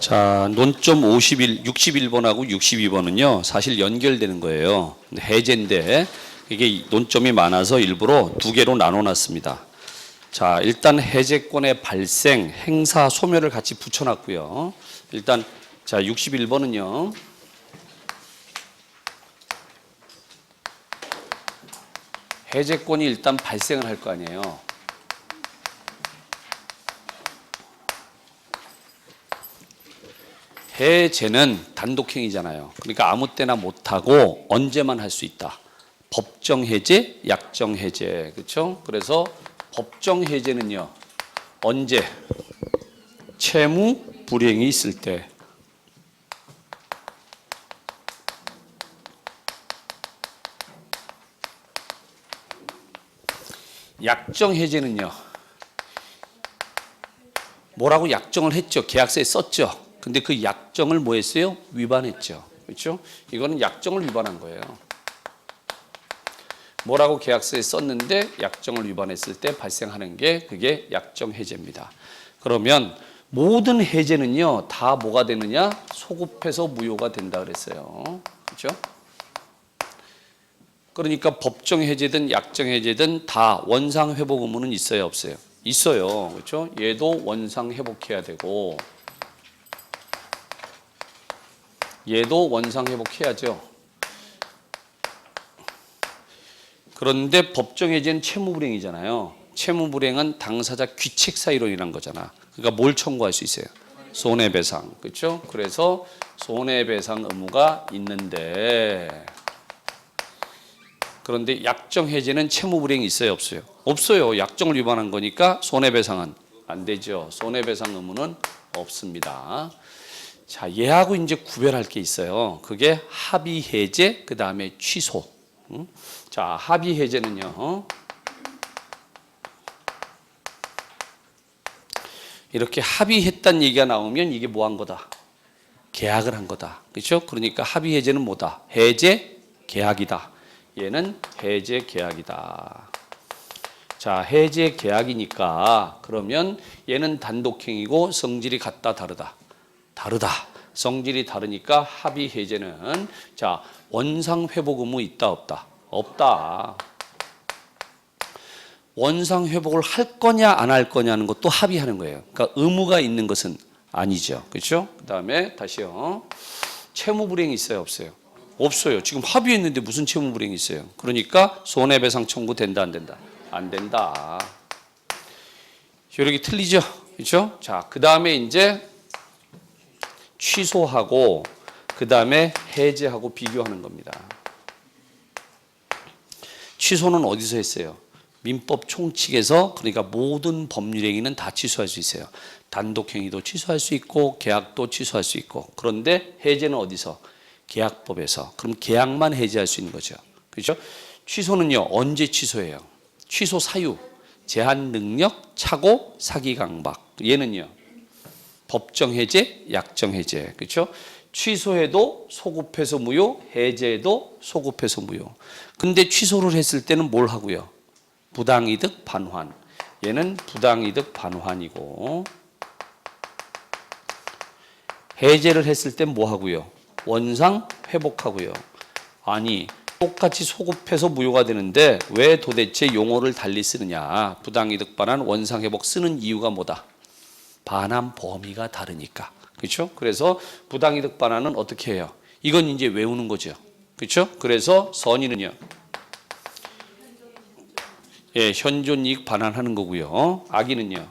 자, 논점 61번하고 62번은요, 사실 연결되는 거예요. 해제인데, 이게 논점이 많아서 일부러 두 개로 나눠 놨습니다. 자, 일단 해제권의 발생, 행사, 소멸을 같이 붙여놨고요. 일단, 자, 61번은요, 해제권이 일단 발생을 할 거 아니에요. 해제는 단독행위잖아요. 그러니까 아무 때나 못하고 언제만 할 수 있다. 법정 해제, 약정 해제. 그렇죠? 그래서 법정 해제는요. 언제? 채무 불이행이 있을 때. 약정 해제는요. 뭐라고 약정을 했죠. 계약서에 썼죠. 근데 그 약정을 뭐 했어요? 위반했죠. 그렇죠? 이거는 약정을 위반한 거예요. 뭐라고 계약서에 썼는데 약정을 위반했을 때 발생하는 게 그게 약정 해제입니다. 그러면 모든 해제는요, 다 뭐가 되느냐? 소급해서 무효가 된다 그랬어요. 그렇죠? 그러니까 법정 해제든 약정 해제든 다 원상 회복 의무는 있어요, 없어요? 있어요. 그렇죠? 얘도 원상 회복해야 되고 얘도 원상 회복해야죠. 그런데 법정 해제는 채무 불이행이잖아요. 채무 불이행은 당사자 귀책 사유로 인한 거잖아. 그러니까 뭘 청구할 수 있어요? 손해배상. 그렇죠? 그래서 손해배상 의무가 있는데 그런데 약정 해제는 채무 불이행이 있어요, 없어요? 없어요. 약정을 위반한 거니까 손해배상은 안 되죠. 손해배상 의무는 없습니다. 자, 얘하고 이제 구별할 게 있어요. 그게 합의 해제, 그 다음에 취소. 자, 합의 해제는요. 이렇게 합의했다는 얘기가 나오면 이게 뭐 한 거다? 계약을 한 거다. 그렇죠? 그러니까 합의 해제는 뭐다? 해제 계약이다. 얘는 해제 계약이다. 자, 해제 계약이니까 그러면 얘는 단독행위고 성질이 같다, 다르다? 다르다. 성질이 다르니까 합의 해제는 자, 원상 회복 의무 있다, 없다? 없다. 원상 회복을 할 거냐 안 할 거냐는 것도 합의하는 거예요. 그러니까 의무가 있는 것은 아니죠. 그렇죠? 그다음에 다시요. 채무 불이행이 있어요, 없어요? 없어요. 지금 합의했는데 무슨 채무 불이행이 있어요? 그러니까 손해배상 청구 된다, 안 된다? 안 된다. 이렇게 틀리죠? 그렇죠? 자, 그다음에 이제 취소하고 그 다음에 해제하고 비교하는 겁니다. 취소는 어디서 했어요? 민법 총칙에서. 그러니까 모든 법률행위는 다 취소할 수 있어요. 단독행위도 취소할 수 있고 계약도 취소할 수 있고. 그런데 해제는 어디서? 계약법에서. 그럼 계약만 해제할 수 있는 거죠. 그렇죠? 취소는요, 언제 취소해요? 취소 사유, 제한 능력, 착오, 사기 강박. 얘는요, 법정 해제, 약정 해제. 그렇죠? 취소해도 소급해서 무효, 해제해도 소급해서 무효. 근데 취소를 했을 때는 뭘 하고요? 부당이득 반환. 얘는 부당이득 반환이고, 해제를 했을 땐 뭐 하고요? 원상 회복하고요. 아니, 똑같이 소급해서 무효가 되는데 왜 도대체 용어를 달리 쓰느냐? 부당이득 반환, 원상 회복 쓰는 이유가 뭐다? 반환 범위가 다르니까. 그렇죠? 그래서 부당이득 반환은 어떻게 해요? 이건 이제 외우는 거죠. 그렇죠? 그래서 선의는요. 예, 현존이익 반환하는 거고요. 악의는요.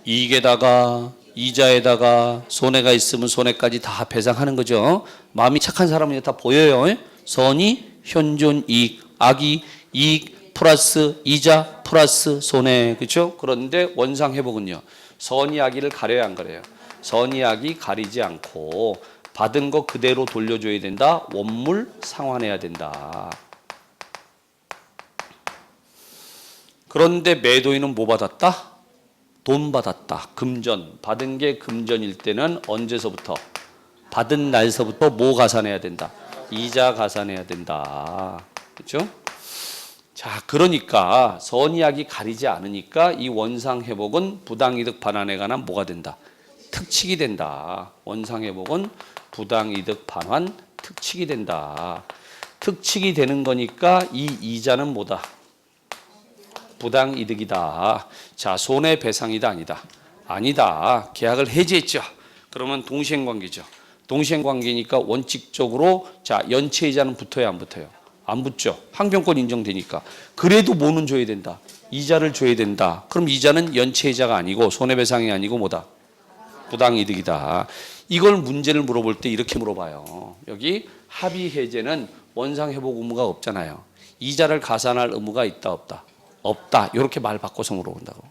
이익에다가 이자에다가 손해가 있으면 손해까지 다 배상하는 거죠. 마음이 착한 사람은 다 보여요. 선의, 현존, 이익, 악의, 이익 플러스 이자 플러스 손해. 그렇죠? 그런데 원상 회복은요. 선의 악의를 가려야 안 가려요? 선의 악의 가리지 않고 받은 거 그대로 돌려줘야 된다. 원물 상환해야 된다. 그런데 매도인은 뭐 받았다? 돈 받았다. 금전. 받은 게 금전일 때는 언제서부터? 받은 날서부터 뭐 가산해야 된다? 이자 가산해야 된다. 그렇죠? 자, 그러니까 선의악이 가리지 않으니까 이 원상회복은 부당이득 반환에 관한 뭐가 된다? 특칙이 된다. 원상회복은 부당이득 반환 특칙이 된다. 특칙이 되는 거니까 이 이자는 뭐다? 부당이득이다. 자, 손해배상이다 아니다? 아니다. 계약을 해지했죠. 그러면 동시행관계죠. 동시행관계니까 원칙적으로 자, 연체이자는 붙어야 안 붙어요? 안 붙죠. 항변권 인정되니까. 그래도 뭐는 줘야 된다? 이자를 줘야 된다. 그럼 이자는 연체이자가 아니고 손해배상이 아니고 뭐다? 부당이득이다. 이걸 문제를 물어볼 때 이렇게 물어봐요. 여기 합의해제는 원상회복 의무가 없잖아요. 이자를 가산할 의무가 있다 없다? 없다. 이렇게 말 바꿔서 물어본다고.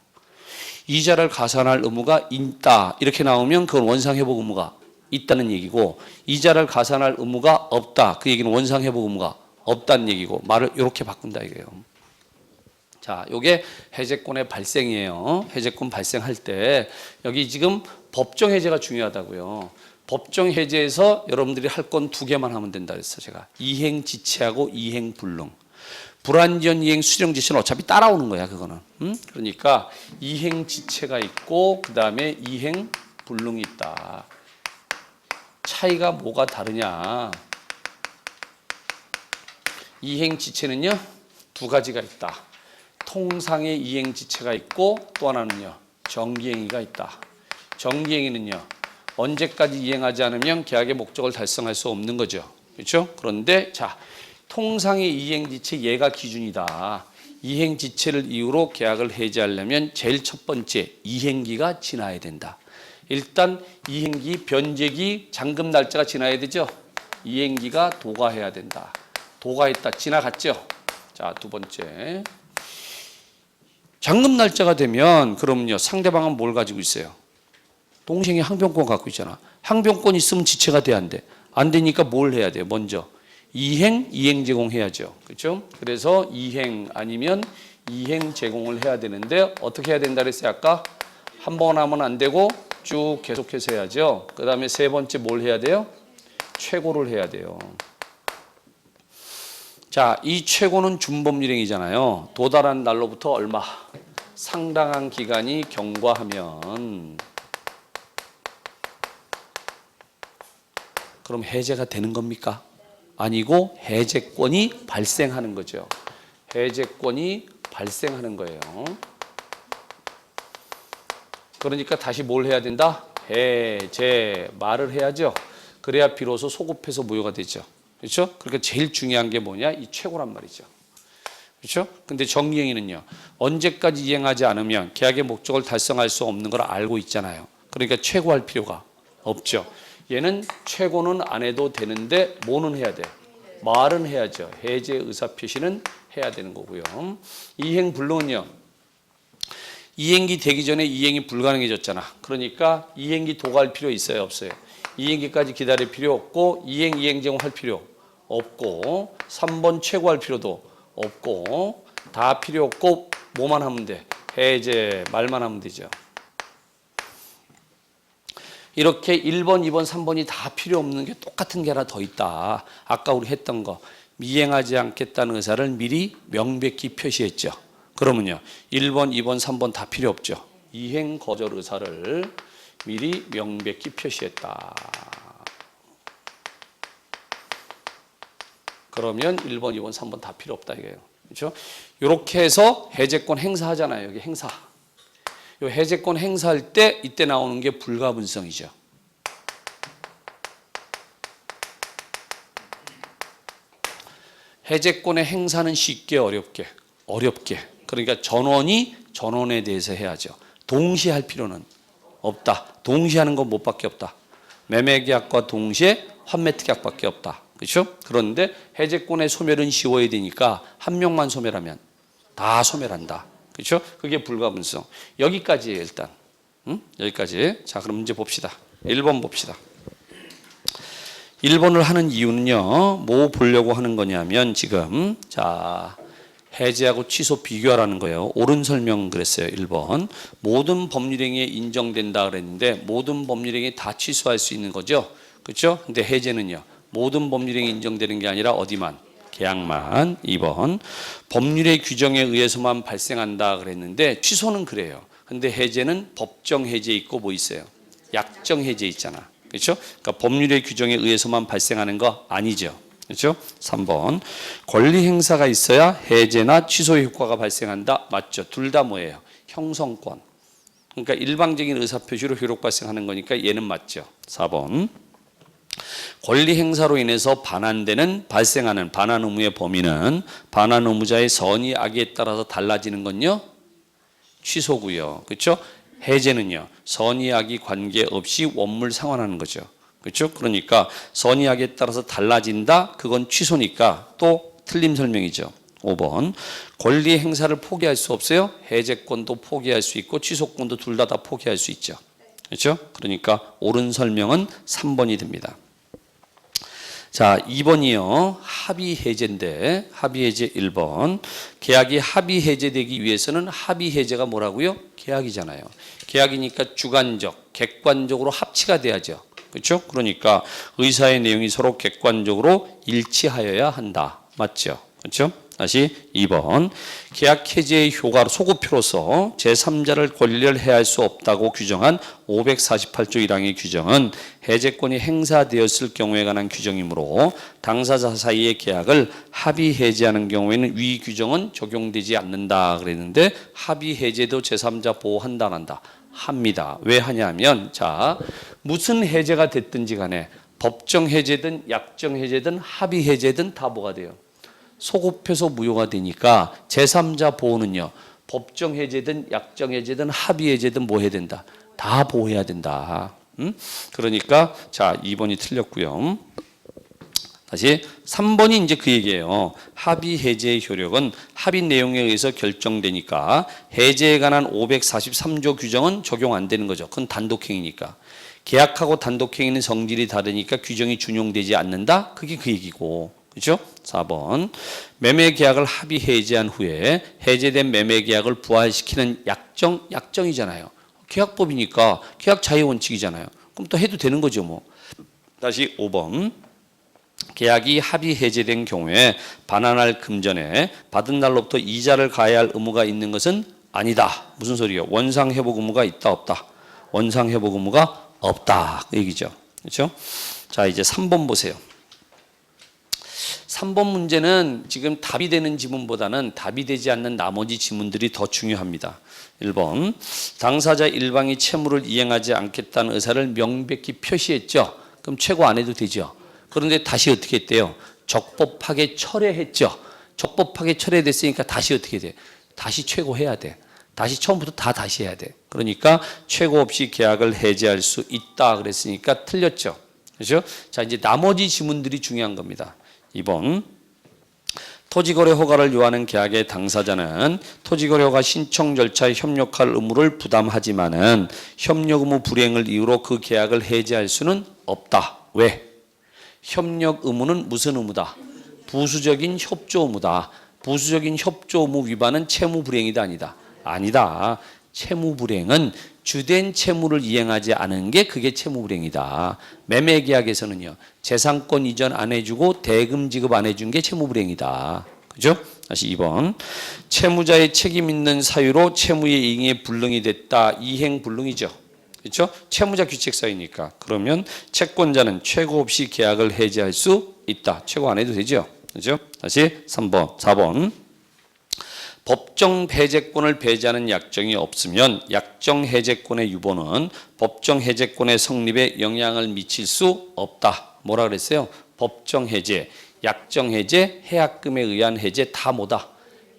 이자를 가산할 의무가 있다. 이렇게 나오면 그건 원상회복 의무가 있다는 얘기고, 이자를 가산할 의무가 없다. 그 얘기는 원상회복 의무가 없다는 얘기고, 말을 이렇게 바꾼다 이거예요. 자, 요게 해제권의 발생이에요. 해제권 발생할 때 여기 지금 법정 해제가 중요하다고요. 법정 해제에서 여러분들이 할 건 두 개만 하면 된다 그랬어 제가. 이행 지체하고 이행 불능. 불완전 이행 수령 지체는 어차피 따라오는 거야 그거는. 그러니까 이행 지체가 있고 그 다음에 이행 불능이 있다. 차이가 뭐가 다르냐? 이행 지체는요 두 가지가 있다. 통상의 이행 지체가 있고 또 하나는요 정기행위가 있다. 정기행위는요 언제까지 이행하지 않으면 계약의 목적을 달성할 수 없는 거죠. 그렇죠? 그런데 자, 통상의 이행 지체 얘가 기준이다. 이행 지체를 이유로 계약을 해지하려면 제일 첫 번째 이행기가 지나야 된다. 일단 이행기, 변제기, 잔금 날짜가 지나야 되죠. 이행기가 도과해야 된다. 도과했다. 지나갔죠. 자, 두 번째. 잔금 날짜가 되면 그럼요. 상대방은 뭘 가지고 있어요? 동생이 항변권 갖고 있잖아. 항변권 있으면 지체가 돼 안 돼? 안 되니까 뭘 해야 돼요? 먼저 이행 제공해야죠. 그렇죠? 그래서 이행 아니면 이행 제공을 해야 되는데 어떻게 해야 된다 그랬어요? 아까 한 번 하면 안 되고 쭉 계속해서 해야죠. 그 다음에 세 번째 뭘 해야 돼요? 최고를 해야 돼요. 자, 이 최고는 준법률행이잖아요. 도달한 날로부터 얼마? 상당한 기간이 경과하면 그럼 해제가 되는 겁니까? 아니고 해제권이 발생하는 거죠. 해제권이 발생하는 거예요. 그러니까 다시 뭘 해야 된다? 해제 말을 해야죠. 그래야 비로소 소급해서 무효가 되죠. 그렇죠? 그러니까 제일 중요한 게 뭐냐? 이 최고란 말이죠. 그렇죠? 근데 정기행위는요. 언제까지 이행하지 않으면 계약의 목적을 달성할 수 없는 걸 알고 있잖아요. 그러니까 최고할 필요가 없죠. 얘는 최고는 안 해도 되는데 뭐는 해야 돼? 말은 해야죠. 해제 의사 표시는 해야 되는 거고요. 이행 불능은요. 이행기 되기 전에 이행이 불가능해졌잖아. 그러니까 이행기 도과할 필요 있어요, 없어요? 이행기까지 기다릴 필요 없고 이행 제공할 필요 없고 3번 최고할 필요도 없고 다 필요 없고 뭐만 하면 돼? 해제 말만 하면 되죠. 이렇게 1번, 2번, 3번이 다 필요 없는 게 똑같은 게 하나 더 있다. 아까 우리 했던 거 미행하지 않겠다는 의사를 미리 명백히 표시했죠. 그러면요 1번, 2번, 3번 다 필요 없죠. 이행 거절 의사를 미리 명백히 표시했다. 그러면 1번, 2번, 3번 다 필요 없다 이거예요. 그렇죠? 이렇게 해서 해제권 행사하잖아요. 여기 행사. 이 해제권 행사할 때 이때 나오는 게 불가분성이죠. 해제권의 행사는 쉽게 어렵게. 그러니까 전원에 대해서 해야죠. 동시에 할 필요는 없다. 동시에 하는 건 뭐밖에 없다. 매매계약과 동시에 환매특약밖에 없다. 그렇죠? 그런데 해제권의 소멸은 쉬워야 되니까 한 명만 소멸하면 다 소멸한다. 그렇죠? 그게 불가분성. 여기까지예요, 일단. 여기까지. 자, 그럼 문제 봅시다. 1번 봅시다. 1번을 하는 이유는요. 뭐 보려고 하는 거냐면 지금 자, 해제하고 취소 비교하라는 거예요. 옳은 설명 그랬어요. 1번. 모든 법률행위에 인정된다 그랬는데 모든 법률행위 다 취소할 수 있는 거죠. 그렇죠? 근데 해제는요. 모든 법률행위 인정되는 게 아니라 어디만? 계약만. 2번 법률의 규정에 의해서만 발생한다 그랬는데 취소는 그래요. 근데 해제는 법정 해제 있고 뭐 있어요? 약정 해제 있잖아. 그렇죠? 그러니까 법률의 규정에 의해서만 발생하는 거 아니죠. 그렇죠? 3번 권리 행사가 있어야 해제나 취소 효과가 발생한다. 맞죠? 둘 다 뭐예요? 형성권. 그러니까 일방적인 의사표시로 효력 발생하는 거니까 얘는 맞죠. 4번 권리 행사로 인해서 반환되는 발생하는 반환 의무의 범위는 반환 의무자의 선의 악의에 따라서 달라지는 건요 취소고요. 그렇죠? 해제는요 선의 악의 관계없이 원물 상환하는 거죠. 그렇죠? 그러니까 선의 악의에 따라서 달라진다. 그건 취소니까 또 틀림 설명이죠. 5번 권리 행사를 포기할 수 없어요. 해제권도 포기할 수 있고 취소권도 둘 다 포기할 수 있죠. 그렇죠? 그러니까 옳은 설명은 3번이 됩니다. 자, 2번이요. 합의 해제인데 합의 해제 1번. 계약이 합의 해제되기 위해서는 합의 해제가 뭐라고요? 계약이잖아요. 계약이니까 주관적, 객관적으로 합치가 돼야죠. 그렇죠? 그러니까 의사의 내용이 서로 객관적으로 일치하여야 한다. 맞죠? 그렇죠? 다시 2번 계약 해제의 효과로 소급표로서 제3자를 권리를 해할 수 없다고 규정한 548조 1항의 규정은 해제권이 행사되었을 경우에 관한 규정이므로 당사자 사이의 계약을 합의 해제하는 경우에는 위 규정은 적용되지 않는다 그랬는데 합의 해제도 제3자 보호한다 안 한다? 합니다. 왜 하냐면 자 무슨 해제가 됐든지 간에 법정 해제든 약정 해제든 합의 해제든 다 뭐가 돼요? 소급해서 무효가 되니까 제3자 보호는요. 법정 해제든 약정 해제든 합의 해제든 뭐 해야 된다? 다 보호해야 된다. 그러니까 자 2번이 틀렸고요. 다시 3번이 이제 그 얘기예요. 합의 해제의 효력은 합의 내용에 의해서 결정되니까 해제에 관한 543조 규정은 적용 안 되는 거죠. 그건 단독행위니까. 계약하고 단독행위는 성질이 다르니까 규정이 준용되지 않는다. 그게 그 얘기고. 그렇죠? 4번 매매 계약을 합의 해제한 후에 해제된 매매 계약을 부활시키는 약정이잖아요. 계약법이니까 계약 자유 원칙이잖아요. 그럼 또 해도 되는 거죠, 뭐. 다시 5번 계약이 합의 해제된 경우에 반환할 금전에 받은 날로부터 이자를 가해야 할 의무가 있는 것은 아니다. 무슨 소리예요? 원상 회복 의무가 있다 없다? 원상 회복 의무가 없다. 그 얘기죠. 그렇죠? 자, 이제 3번 보세요. 3번 문제는 지금 답이 되는 지문보다는 답이 되지 않는 나머지 지문들이 더 중요합니다. 1번 당사자 일방이 채무를 이행하지 않겠다는 의사를 명백히 표시했죠. 그럼 최고 안 해도 되죠. 그런데 다시 어떻게 했대요? 적법하게 철회했죠. 적법하게 철회됐으니까 다시 어떻게 돼? 다시 최고해야 돼. 다시 처음부터 다시 해야 돼. 그러니까 최고 없이 계약을 해제할 수 있다 그랬으니까 틀렸죠. 그렇죠? 자, 이제 나머지 지문들이 중요한 겁니다. 2번 토지거래 허가를 요하는 계약의 당사자는 토지거래 허가 신청 절차에 협력할 의무를 부담하지만은 협력 의무 불이행을 이유로 그 계약을 해제할 수는 없다. 왜? 협력 의무는 무슨 의무다? 부수적인 협조 의무다. 부수적인 협조 의무 위반은 채무 불이행이다 아니다? 아니다. 채무 불이행은 주된 채무를 이행하지 않은 게 그게 채무 불이행이다. 매매 계약에서는요. 재산권 이전 안 해주고 대금 지급 안 해준 게 채무 불이행이다. 그죠? 다시 2번. 채무자의 책임 있는 사유로 채무의 이행에 불능이 됐다. 이행 불능이죠. 그렇죠? 채무자 규책 사유니까. 그러면 채권자는 최고 없이 계약을 해제할 수 있다. 최고 안 해도 되죠. 그렇죠? 다시 3번, 4번. 법정 해제권을 배제하는 약정이 없으면 약정 해제권의 유보는 법정 해제권의 성립에 영향을 미칠 수 없다. 뭐라 그랬어요? 법정 해제, 약정 해제, 해약금에 의한 해제 다 뭐다?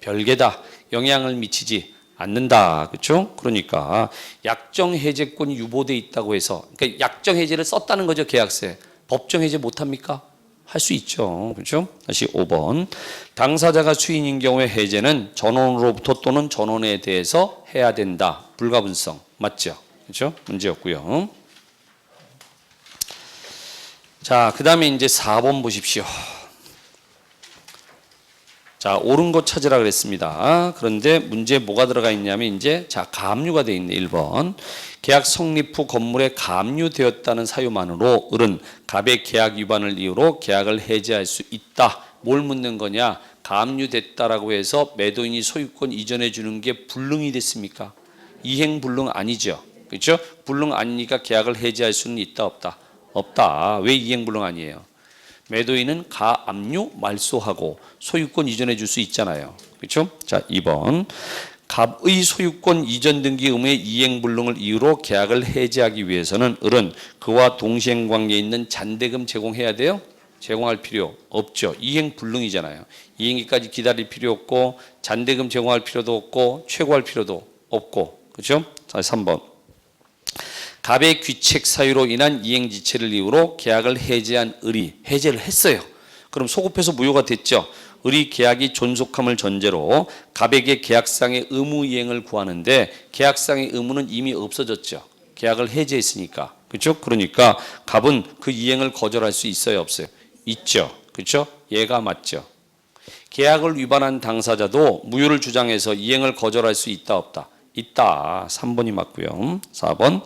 별개다. 영향을 미치지 않는다. 그렇죠? 그러니까 약정 해제권이 유보돼 있다고 해서 그러니까 약정 해제를 썼다는 거죠, 계약서에. 법정 해제 못 합니까? 할 수 있죠. 그렇죠? 다시 5번. 당사자가 수인인 경우에 해제는 전원으로부터 또는 전원에 대해서 해야 된다. 불가분성. 맞죠? 그렇죠? 문제였고요. 자, 그다음에 이제 4번 보십시오. 자, 옳은 것 찾으라 그랬습니다. 그런데 문제에 뭐가 들어가 있냐면 이제 자, 가압류가 되어 있네. 1번. 계약 성립 후 건물에 가압류되었다는 사유만으로 을은 갑의 계약 위반을 이유로 계약을 해제할 수 있다. 뭘 묻는 거냐? 가압류됐다라고 해서 매도인이 소유권 이전해 주는 게 불능이 됐습니까? 이행 불능 아니죠. 그렇죠? 불능 아니니까 계약을 해지할 수는 있다 없다? 없다. 왜 이행 불능 아니에요? 매도인은 가압류 말소하고 소유권 이전해 줄 수 있잖아요. 그렇죠? 자, 2번. 갑의 소유권 이전 등기 의무의 이행 불능을 이유로 계약을 해지하기 위해서는 을은 그와 동시행 관계에 있는 잔대금 제공해야 돼요? 제공할 필요 없죠. 이행 불능이잖아요. 이행기까지 기다릴 필요 없고 잔대금 제공할 필요도 없고 최고할 필요도 없고. 그렇죠? 자, 3번. 갑의 귀책 사유로 인한 이행지체를 이유로 계약을 해지한 을이 해제를 했어요. 그럼 소급해서 무효가 됐죠. 을이 계약이 존속함을 전제로 갑에게 계약상의 의무 이행을 구하는데 계약상의 의무는 이미 없어졌죠. 계약을 해제했으니까. 그렇죠? 그러니까 갑은 그 이행을 거절할 수 있어요, 없어요? 있죠. 그렇죠? 얘가 맞죠. 계약을 위반한 당사자도 무효를 주장해서 이행을 거절할 수 있다 없다? 있다. 3번이 맞고요. 4번.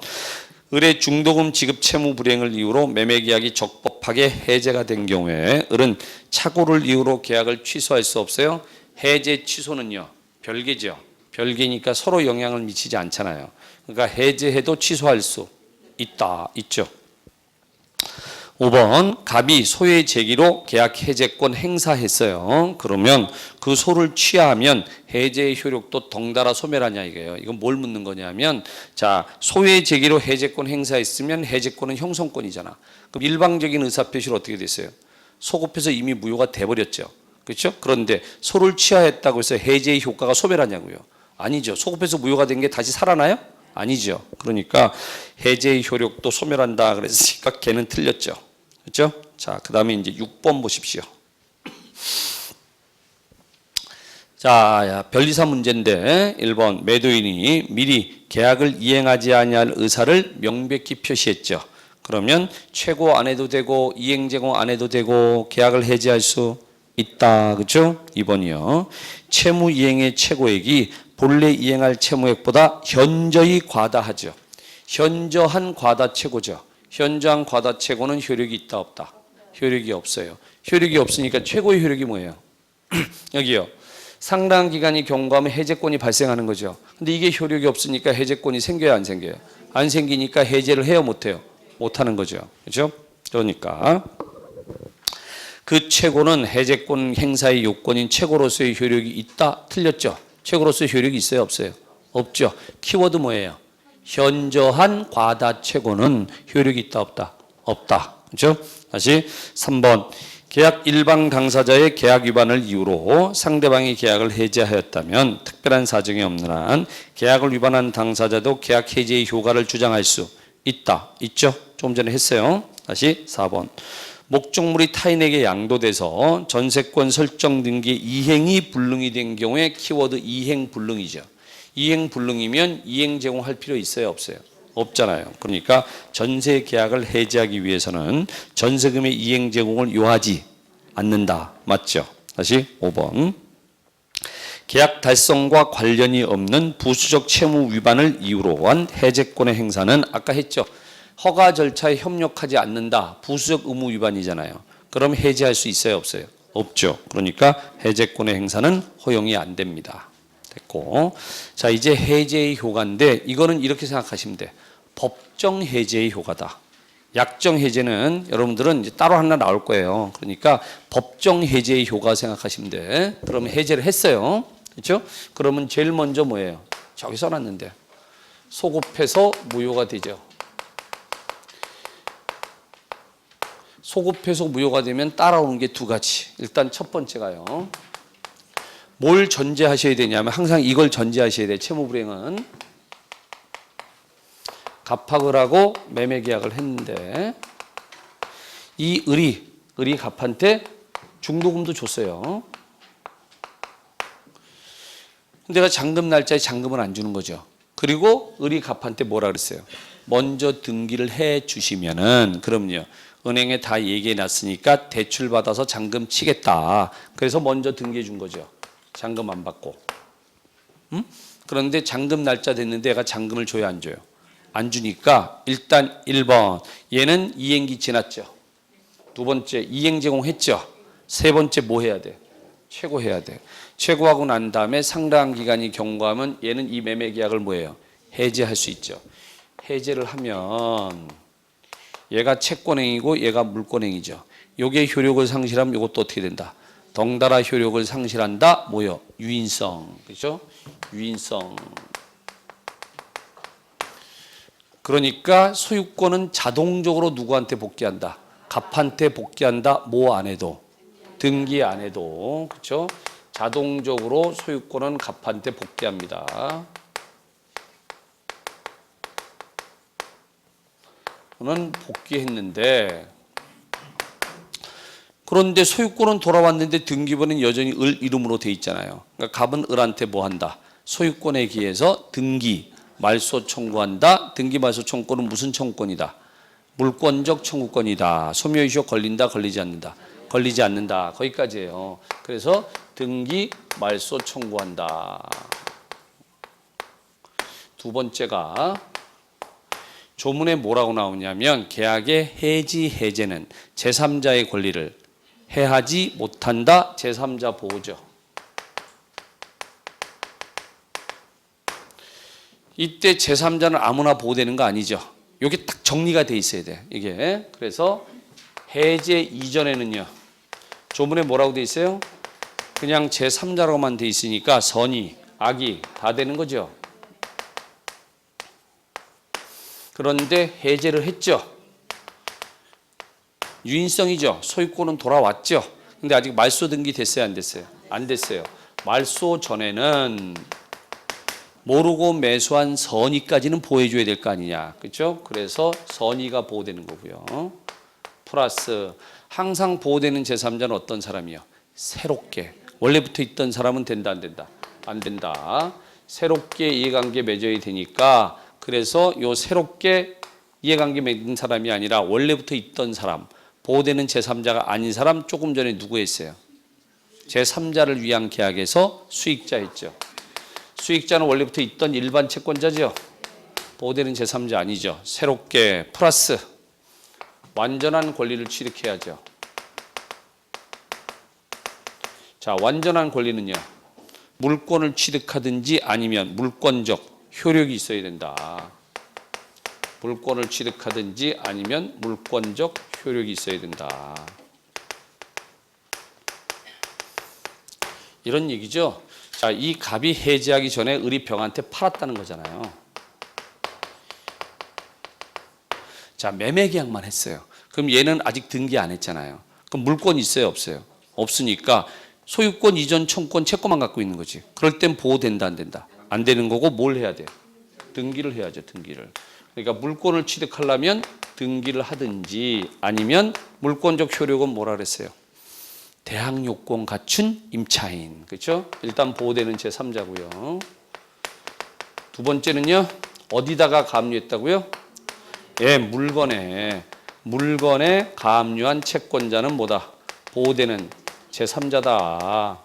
을의 중도금 지급 채무 불이행을 이유로 매매계약이 적법하게 해제가 된 경우에 을은 착오를 이유로 계약을 취소할 수 없어요. 해제 취소는요. 별개죠. 별개니까 서로 영향을 미치지 않잖아요. 그러니까 해제해도 취소할 수 있다. 있죠. 5번. 갑이 소의 제기로 계약 해제권 행사했어요. 그러면 그 소를 취하하면 해제의 효력도 덩달아 소멸하냐 이거예요. 이건 뭘 묻는 거냐면 자, 소의 제기로 해제권 행사했으면 해제권은 형성권이잖아. 그럼 일방적인 의사표시로 어떻게 됐어요? 소급해서 이미 무효가 돼버렸죠. 그렇죠? 그런데 소를 취하했다고 해서 해제의 효과가 소멸하냐고요. 아니죠. 소급해서 무효가 된 게 다시 살아나요? 아니죠. 그러니까 해제의 효력도 소멸한다 그랬으니까 걔는 틀렸죠. 그렇죠? 자, 그다음에 이제 6번 보십시오. 자, 변리사 문제인데 1번 매도인이 미리 계약을 이행하지 아니할 의사를 명백히 표시했죠. 그러면 최고 안 해도 되고 이행 제공 안 해도 되고 계약을 해지할 수 있다. 그렇죠? 2번이요. 채무 이행의 최고액이 본래 이행할 채무액보다 현저히 과다하죠. 현저한 과다 최고죠. 현저한 과다 최고는 효력이 있다 없다? 효력이 없어요. 효력이 없으니까 최고의 효력이 뭐예요? 여기요. 상당한 기간이 경과하면 해제권이 발생하는 거죠. 근데 이게 효력이 없으니까 해제권이 생겨야 안 생겨요? 안 생기니까 해제를 해요 못 해요? 못 하는 거죠. 그렇죠? 그러니까 그 최고는 해제권 행사의 요건인 최고로서의 효력이 있다. 틀렸죠? 최고로서의 효력이 있어요 없어요? 없죠. 키워드 뭐예요? 현저한 과다 최고는 효력이 있다 없다? 없다. 그렇죠? 다시 3번. 계약 일방 당사자의 계약 위반을 이유로 상대방이 계약을 해지하였다면 특별한 사정이 없는 한 계약을 위반한 당사자도 계약 해지의 효과를 주장할 수 있다. 있죠? 좀 전에 했어요. 다시 4번. 목적물이 타인에게 양도돼서 전세권 설정 등기 이행이 불능이 된 경우에 키워드 이행 불능이죠. 이행 불능이면 이행 제공할 필요 있어요 없어요? 없잖아요. 그러니까 전세 계약을 해지하기 위해서는 전세금의 이행 제공을 요하지 않는다. 맞죠? 다시 5번. 계약 달성과 관련이 없는 부수적 채무 위반을 이유로 한 해제권의 행사는 아까 했죠. 허가 절차에 협력하지 않는다. 부수적 의무 위반이잖아요. 그럼 해지할 수 있어요 없어요? 없죠. 그러니까 해제권의 행사는 허용이 안 됩니다. 됐고. 자, 이제 해제의 효과인데 이거는 이렇게 생각하시면 돼. 법정 해제의 효과다. 약정 해제는 여러분들은 이제 따로 하나 나올 거예요. 그러니까 법정 해제의 효과 생각하시면 돼. 그러면 해제를 했어요. 그렇죠? 그러면 제일 먼저 뭐예요? 저기 써놨는데 소급해서 무효가 되죠. 소급해서 무효가 되면 따라오는 게 두 가지. 일단 첫 번째가요. 뭘 전제하셔야 되냐면 항상 이걸 전제하셔야 돼요. 채무불이행은 갑학을 하고 매매계약을 했는데 이 을이 갑한테 중도금도 줬어요. 내가 잔금 날짜에 잔금을 안 주는 거죠. 그리고 을이 갑한테 뭐라 그랬어요? 먼저 등기를 해 주시면은 그럼요. 은행에 다 얘기해 놨으니까 대출 받아서 잔금 치겠다. 그래서 먼저 등기해 준 거죠. 잔금 안 받고. 그런데 잔금 날짜 됐는데 얘가 잔금을 줘야 안 줘요? 안 주니까 일단 1번 얘는 이행기 지났죠. 두 번째 이행 제공했죠. 세 번째 뭐 해야 돼? 최고해야 돼. 최고하고 난 다음에 상당한 기간이 경과하면 얘는 이 매매 계약을 뭐예요? 해지할 수 있죠. 해지를 하면 얘가 채권행위고 얘가 물권행위죠. 요게 효력을 상실하면 이것도 어떻게 된다? 덩달아 효력을 상실한다. 뭐요? 유인성. 그렇죠? 유인성. 그러니까 소유권은 자동적으로 누구한테 복귀한다? 갑한테 복귀한다. 뭐 안 해도? 등기 안 해도. 그렇죠? 자동적으로 소유권은 갑한테 복귀합니다. 는 복귀했는데 그런데 소유권은 돌아왔는데 등기부는 여전히 을 이름으로 돼 있잖아요. 그러니까 갑은 을한테 뭐 한다? 소유권에 기해서 등기 말소 청구한다. 등기 말소 청구권은 무슨 청구권이다? 물권적 청구권이다. 소멸시효 걸린다, 걸리지 않는다. 걸리지 않는다. 거기까지예요. 그래서 등기 말소 청구한다. 두 번째가 조문에 뭐라고 나오냐면 계약의 해지 해제는 제3자의 권리를 해하지 못한다. 제3자 보호죠. 이때 제3자는 아무나 보호되는 거 아니죠. 이게 딱 정리가 돼 있어야 돼. 이게 그래서 해제 이전에는요. 조문에 뭐라고 돼 있어요? 그냥 제3자로만 돼 있으니까 선의, 악의 다 되는 거죠. 그런데 해제를 했죠. 유인성이죠. 소유권은 돌아왔죠. 근데 아직 말소 등기 됐어요, 안 됐어요? 안 됐어요. 말소 전에는 모르고 매수한 선의까지는 보호해줘야 될 거 아니냐. 그렇죠? 그래서 선의가 보호되는 거고요. 플러스 항상 보호되는 제3자는 어떤 사람이요? 새롭게. 원래부터 있던 사람은 된다, 안 된다? 안 된다. 새롭게 이해관계 맺어야 되니까 그래서 요 새롭게 이해관계 맺은 사람이 아니라 원래부터 있던 사람, 보호되는 제3자가 아닌 사람 조금 전에 누구 했어요? 제3자를 위한 계약에서 수익자 했죠. 수익자는 원래부터 있던 일반 채권자죠. 보호되는 제3자 아니죠. 새롭게 플러스 완전한 권리를 취득해야죠. 자, 완전한 권리는요. 물권을 취득하든지 아니면 물권적 효력이 있어야 된다. 물권을 취득하든지 아니면 물권적 효력이 있어야 된다. 이런 얘기죠. 자, 이 갑이 해지하기 전에 을이 병한테 팔았다는 거잖아요. 자, 매매 계약만 했어요. 그럼 얘는 아직 등기 안 했잖아요. 그럼 물권이 있어요, 없어요? 없으니까 소유권 이전 청구권 채권만 갖고 있는 거지. 그럴 땐 보호된다, 안 된다? 안 되는 거고 뭘 해야 돼요? 등기를 해야죠. 등기를. 그러니까 물권을 취득하려면 등기를 하든지 아니면 물권적 효력은 뭐라 그랬어요? 대항 요건 갖춘 임차인. 그렇죠? 일단 보호되는 제3자고요. 두 번째는요. 어디다가 가압류했다고요? 예, 물건에 가압류한 채권자는 뭐다? 보호되는 제3자다.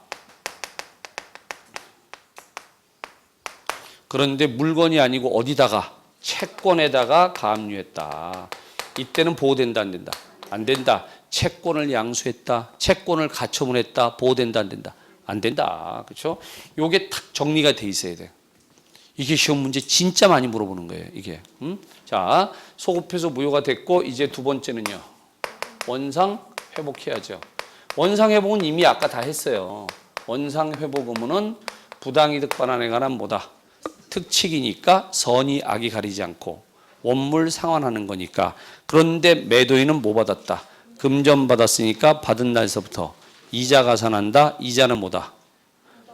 그런데 물건이 아니고 어디다가? 채권에다가 가압류했다. 이때는 보호된다, 안 된다? 안 된다. 채권을 양수했다. 채권을 가처분했다. 보호된다, 안 된다? 안 된다. 그렇죠? 요게 딱 정리가 돼 있어야 돼. 이게 시험 문제 진짜 많이 물어보는 거예요, 이게. 자, 소급해서 무효가 됐고 이제 두 번째는요. 원상 회복해야죠. 원상 회복은 이미 아까 다 했어요. 원상 회복 의무는 부당이득 반환에 관한 뭐다? 특칙이니까 선의 악이 가리지 않고 원물 상환하는 거니까. 그런데 매도인은 뭐 받았다? 금전 받았으니까 받은 날서부터 이자 가산한다. 이자는 뭐다?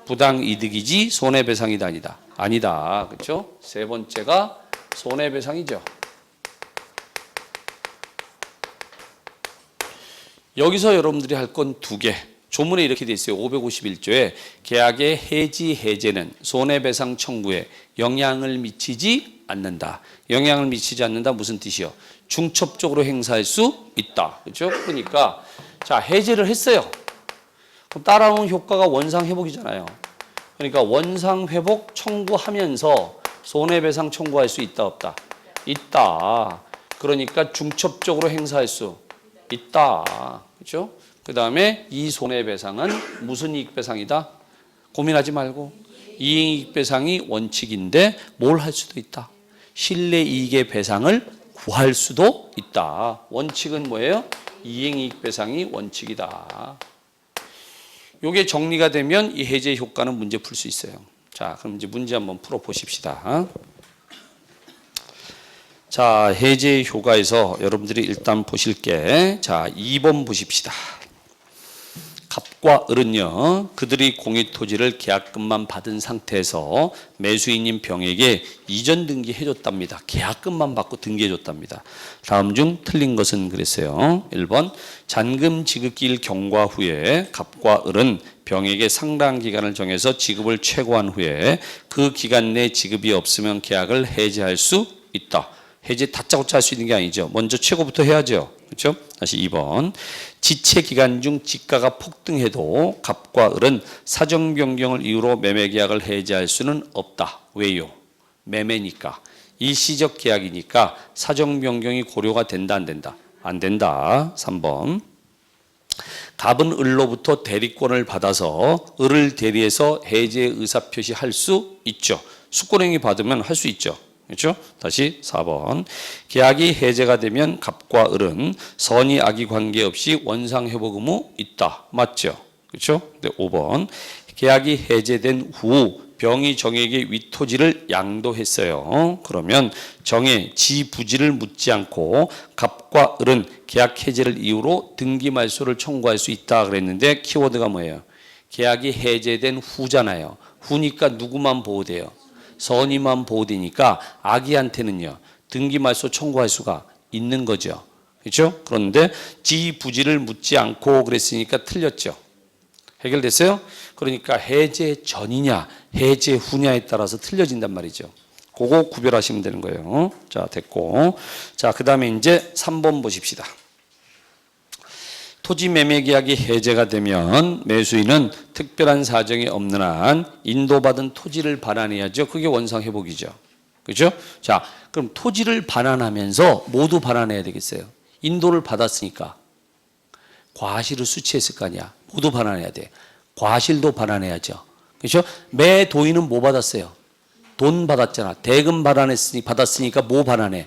부당이득이지 손해배상이다, 아니다? 아니다. 그렇죠? 세 번째가 손해배상이죠. 여기서 여러분들이 할 건 두 개. 조문에 이렇게 돼 있어요. 551조에 계약의 해지 해제는 손해배상 청구에 영향을 미치지 않는다. 영향을 미치지 않는다 무슨 뜻이요? 중첩적으로 행사할 수 있다. 그렇죠? 그러니까 자, 해제를 했어요. 그럼 따라오는 효과가 원상 회복이잖아요. 그러니까 원상 회복 청구하면서 손해배상 청구할 수 있다, 없다? 있다. 그러니까 중첩적으로 행사할 수 있다. 그렇죠? 그 다음에 이 손해배상은 무슨 이익배상이다? 고민하지 말고 이익배상이 원칙인데 뭘 할 수도 있다. 실내이익의 배상을 구할 수도 있다. 원칙은 뭐예요? 이행이익배상이 원칙이다. 요게 정리가 되면 이 해제 효과는 문제 풀 수 있어요. 자, 그럼 이제 문제 한번 풀어 보십시다. 자, 해제 효과에서 여러분들이 일단 보실 게, 자, 2번 보십시다. 갑과 을은요, 그들이 공익토지를 계약금만 받은 상태에서 매수인인 병에게 이전 등기해줬답니다. 계약금만 받고 등기해줬답니다. 다음 중 틀린 것은 그랬어요. 1번, 잔금 지급기일 경과 후에 갑과 을은 병에게 상당 기간을 정해서 지급을 최고한 후에 그 기간 내 지급이 없으면 계약을 해지할 수 있다. 해지 다짜고짜 할 수 있는 게 아니죠. 먼저 최고부터 해야죠. 그렇죠? 다시 2번. 지체 기간 중 지가가 폭등해도 갑과 을은 사정 변경을 이유로 매매 계약을 해지할 수는 없다. 왜요? 매매니까. 일시적 계약이니까 사정 변경이 고려가 된다 안 된다? 안 된다. 3번. 갑은 을로부터 대리권을 받아서 을을 대리해서 해제 의사 표시할 수 있죠. 수권행위 받으면 할 수 있죠. 그렇죠? 다시 4번. 계약이 해제가 되면 갑과 을은 선의 악의 관계없이 원상 회복 의무 있다. 맞죠? 그렇죠? 5번. 계약이 해제된 후 병이 정에게 윗토지를 양도했어요. 그러면 정에 지 부지를 묻지 않고 갑과 을은 계약 해제를 이유로 등기 말소를 청구할 수 있다 그랬는데 키워드가 뭐예요? 계약이 해제된 후잖아요. 후니까 누구만 보호돼요? 선의만 보호되니까 악의한테는요 등기 말소 청구할 수가 있는 거죠. 그렇죠? 그런데 지 부지를 묻지 않고 그랬으니까 틀렸죠. 해결됐어요? 그러니까 해제 전이냐 해제 후냐에 따라서 틀려진단 말이죠. 그거 구별하시면 되는 거예요. 자, 됐고. 자, 그 다음에 이제 3번 보십시다. 토지 매매 계약이 해제가 되면 매수인은 특별한 사정이 없는 한 인도받은 토지를 반환해야죠. 그게 원상 회복이죠. 그렇죠? 자, 그럼 토지를 반환하면서 모두 반환해야 되겠어요. 인도를 받았으니까 과실을 수취했을 거 아니야. 모두 반환해야 돼. 과실도 반환해야죠. 그렇죠? 매 도인은 뭐 받았어요? 돈 받았잖아. 대금 받았으니까 뭐 반환해?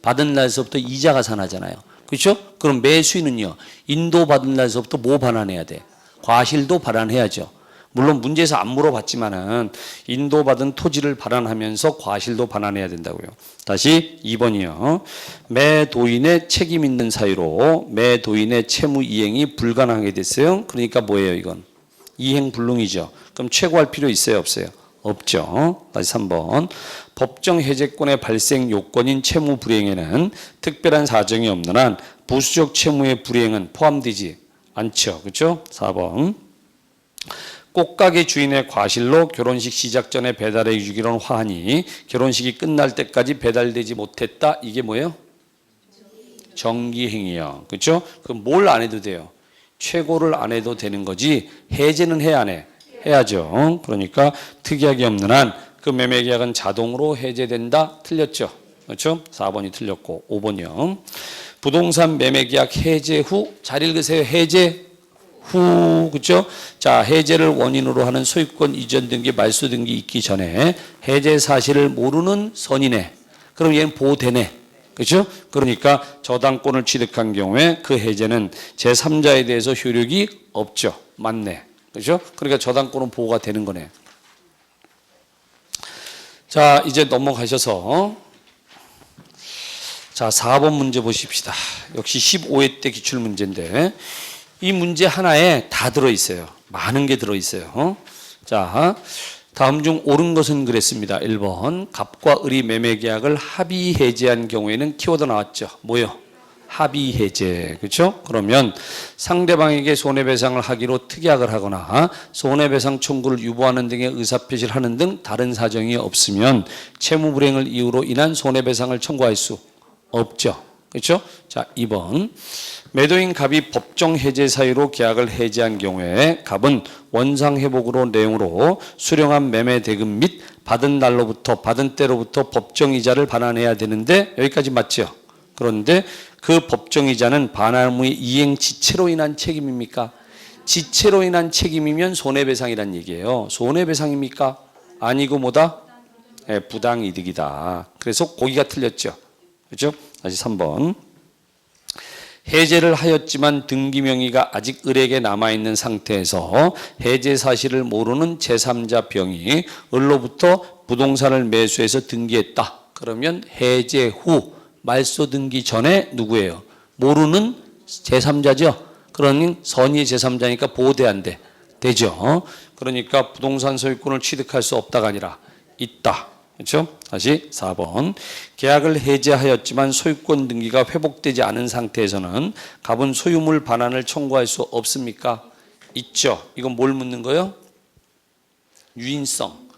받은 날서부터 이자가 산하잖아요. 그렇죠? 그럼 매수인은요. 인도받은 날서부터 뭐 반환해야 돼? 과실도 반환해야죠. 물론 문제에서 안 물어봤지만은 인도받은 토지를 반환하면서 과실도 반환해야 된다고요. 다시 2번이요. 매도인의 책임 있는 사유로 매도인의 채무 이행이 불가능하게 됐어요. 그러니까 뭐예요 이건? 이행불능이죠. 그럼 최고할 필요 있어요 없어요? 없죠. 다시 3번. 법정 해제권의 발생 요건인 채무 불이행에는 특별한 사정이 없는 한 부수적 채무의 불이행은 포함되지 않죠. 그렇죠? 4번. 꽃가게 주인의 과실로 결혼식 시작 전에 배달해 주기로는 화하니 결혼식이 끝날 때까지 배달되지 못했다. 이게 뭐예요? 정기행위요. 그렇죠? 그럼 뭘 안 해도 돼요? 최고를 안 해도 되는 거지 해제는 해야 안 해? 해야죠. 그러니까 특이하게 없는 한 그 매매 계약은 자동으로 해제된다. 틀렸죠. 그렇죠? 4번이 틀렸고 5번이요. 부동산 매매 계약 해제 후 잘 읽으세요. 해제 후. 그렇죠? 자, 해제를 원인으로 하는 소유권 이전 등기 말소 등기 있기 전에 해제 사실을 모르는 선이네. 그럼 얘는 보호되네. 그렇죠? 그러니까 저당권을 취득한 경우에 그 해제는 제3자에 대해서 효력이 없죠. 맞네. 그렇죠? 그러니까 저당권은 보호가 되는 거네. 자, 이제 넘어가셔서 자, 4번 문제 보십시다. 역시 15회 때 기출 문제인데 이 문제 하나에 다 들어있어요. 많은 게 들어있어요. 자, 다음 중 옳은 것은 그랬습니다. 1번. 갑과 을이 매매 계약을 합의 해제한 경우에는 키워드 나왔죠. 뭐요? 합의 해제. 그렇죠? 그러면 상대방에게 손해배상을 하기로 특약을 하거나 손해배상 청구를 유보하는 등의 의사표시를 하는 등 다른 사정이 없으면 채무불이행을 이유로 인한 손해배상을 청구할 수 없죠. 그렇죠? 자, 2번. 매도인 갑이 법정 해제 사유로 계약을 해제한 경우에 갑은 원상회복으로 내용으로 수령한 매매 대금 및 받은 날로부터 받은 때로부터 법정 이자를 반환해야 되는데 여기까지 맞죠? 그런데 그 법정이자는 반환 후의 이행 지체로 인한 책임입니까? 지체로 인한 책임이면 손해배상이란 얘기예요. 손해배상입니까? 아니고 뭐다? 네, 부당이득이다. 그래서 거기가 틀렸죠. 그렇죠? 다시 3번. 해제를 하였지만 등기명의가 아직 을에게 남아있는 상태에서 해제 사실을 모르는 제3자 병이 을로부터 부동산을 매수해서 등기했다. 그러면 해제 후 말소 등기 전에 누구예요? 모르는 제3자죠. 그러니 선의 제3자니까 보호돼 안 돼? 되죠. 그러니까 부동산 소유권을 취득할 수 없다가 아니라 있다. 그렇죠? 다시 4번. 계약을 해제하였지만 소유권 등기가 회복되지 않은 상태에서는 갑은 소유물 반환을 청구할 수 없습니까? 있죠. 이건 뭘 묻는 거예요? 유인성.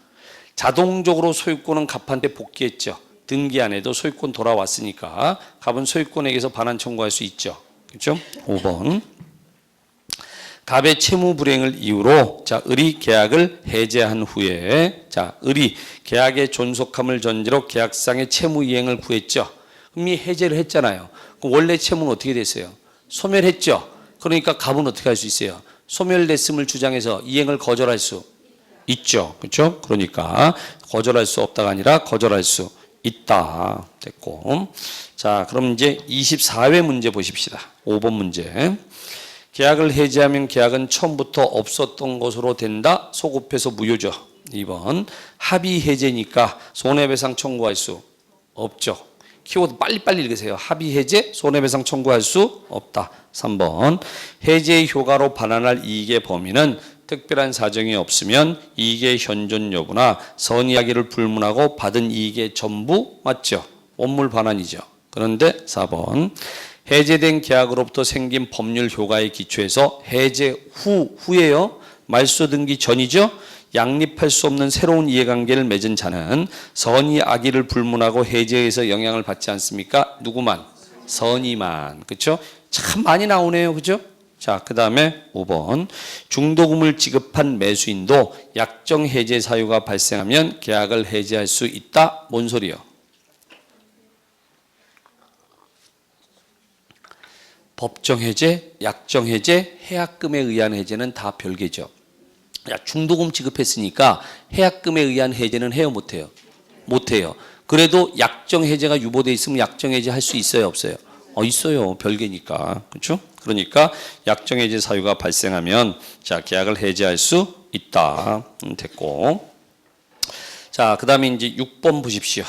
자동적으로 소유권은 갑한테 복귀했죠. 등기 안 해도 소유권 돌아왔으니까 갑은 소유권에게서 반환 청구할 수 있죠. 그렇죠? 5번. 갑의 채무 불이행을 이유로 을이 계약을 해제한 후에 을이 계약의 존속함을 전제로 계약상의 채무 이행을 구했죠. 이미 해제를 했잖아요. 그럼 원래 채무는 어떻게 됐어요? 소멸했죠. 그러니까 갑은 어떻게 할 수 있어요? 소멸됐음을 주장해서 이행을 거절할 수 있죠. 그렇죠? 그러니까 거절할 수 없다가 아니라 거절할 수 있다. 됐고. 자, 그럼 이제 24회 문제 보십시다. 5번 문제. 계약을 해지하면 계약은 처음부터 없었던 것으로 된다. 소급해서 무효죠. 2번. 합의 해제니까 손해배상 청구할 수 없죠. 키워드 빨리빨리 읽으세요. 합의 해제, 손해배상 청구할 수 없다. 3번. 해제의 효과로 반환할 이익의 범위는 특별한 사정이 없으면 이익의 현존 여부나 선이야기를 불문하고 받은 이익의 전부 맞죠? 원물 반환이죠. 그런데 4번. 해제된 계약으로부터 생긴 법률 효과에 기초해서 해제 후예요. 말소 등기 전이죠. 양립할 수 없는 새로운 이해관계를 맺은 자는 선의 악의를 불문하고 해제에서 영향을 받지 않습니까? 누구만? 선의만. 그렇죠? 참 많이 나오네요. 그렇죠? 자, 그 다음에 5번. 중도금을 지급한 매수인도 약정 해제 사유가 발생하면 계약을 해제할 수 있다. 뭔 소리요? 법정 해제, 약정 해제, 해약금에 의한 해제는 다 별개죠. 중도금 지급했으니까 해약금에 의한 해제는 해요, 못해요? 못해요. 그래도 약정 해제가 유보돼 있으면 약정 해제 할 수 있어요, 없어요? 있어요. 별개니까. 그렇죠? 그러니까 약정 해제 사유가 발생하면 계약을 해제할 수 있다. 됐고. 자, 그다음에 이제 6번 보십시오.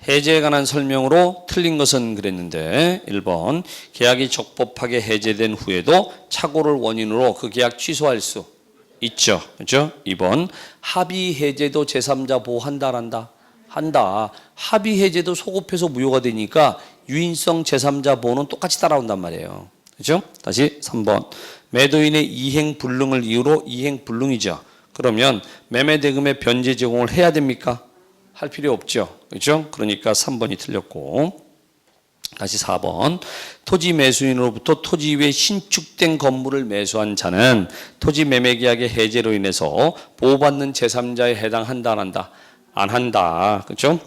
해제에 관한 설명으로 틀린 것은 그랬는데 1번 계약이 적법하게 해제된 후에도 착오를 원인으로 그 계약 취소할 수 있죠. 그렇죠? 2번 합의 해제도 제3자 보호한다 한다. 한다. 합의 해제도 소급해서 무효가 되니까 유인성 제3자 보호는 똑같이 따라온단 말이에요. 그렇죠? 다시 3번 매도인의 이행 불능을 이유로 이행 불능이죠. 그러면 매매 대금의 변제 제공을 해야 됩니까? 할 필요 없죠. 그렇죠? 그러니까 3번이 틀렸고. 다시 4번. 토지 매수인으로부터 토지 위에 신축된 건물을 매수한 자는 토지 매매 계약의 해제로 인해서 보호받는 제3자에 해당한다 안 한다? 안 한다. 그렇죠?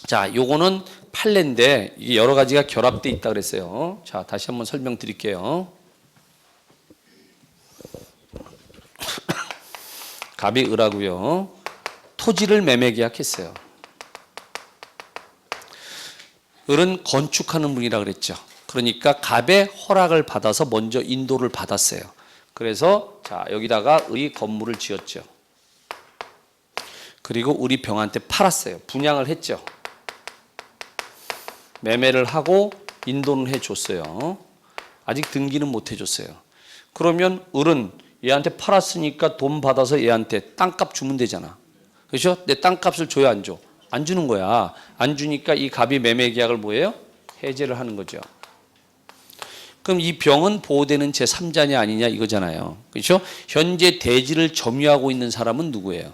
자, 요거는 판례인데 이게 여러 가지가 결합돼 있다 그랬어요. 자, 다시 한번 설명드릴게요. 갑이 을하고요. 토지를 매매 계약했어요. 을은 건축하는 분이라 그랬죠. 그러니까 갑의 허락을 받아서 먼저 인도를 받았어요. 그래서 자, 여기다가 을이 건물을 지었죠. 그리고 을이 병한테 팔았어요. 분양을 했죠. 매매를 하고 인도는 해줬어요. 아직 등기는 못 해줬어요. 그러면 을은 얘한테 팔았으니까 돈 받아서 얘한테 땅값 주면 되잖아. 그렇죠? 내 땅값을 줘야 안 줘? 안 주는 거야. 안 주니까 이 갑이 매매 계약을 뭐예요? 해제를 하는 거죠. 그럼 이 병은 보호되는 제3자냐 아니냐 이거잖아요. 그렇죠? 현재 대지를 점유하고 있는 사람은 누구예요?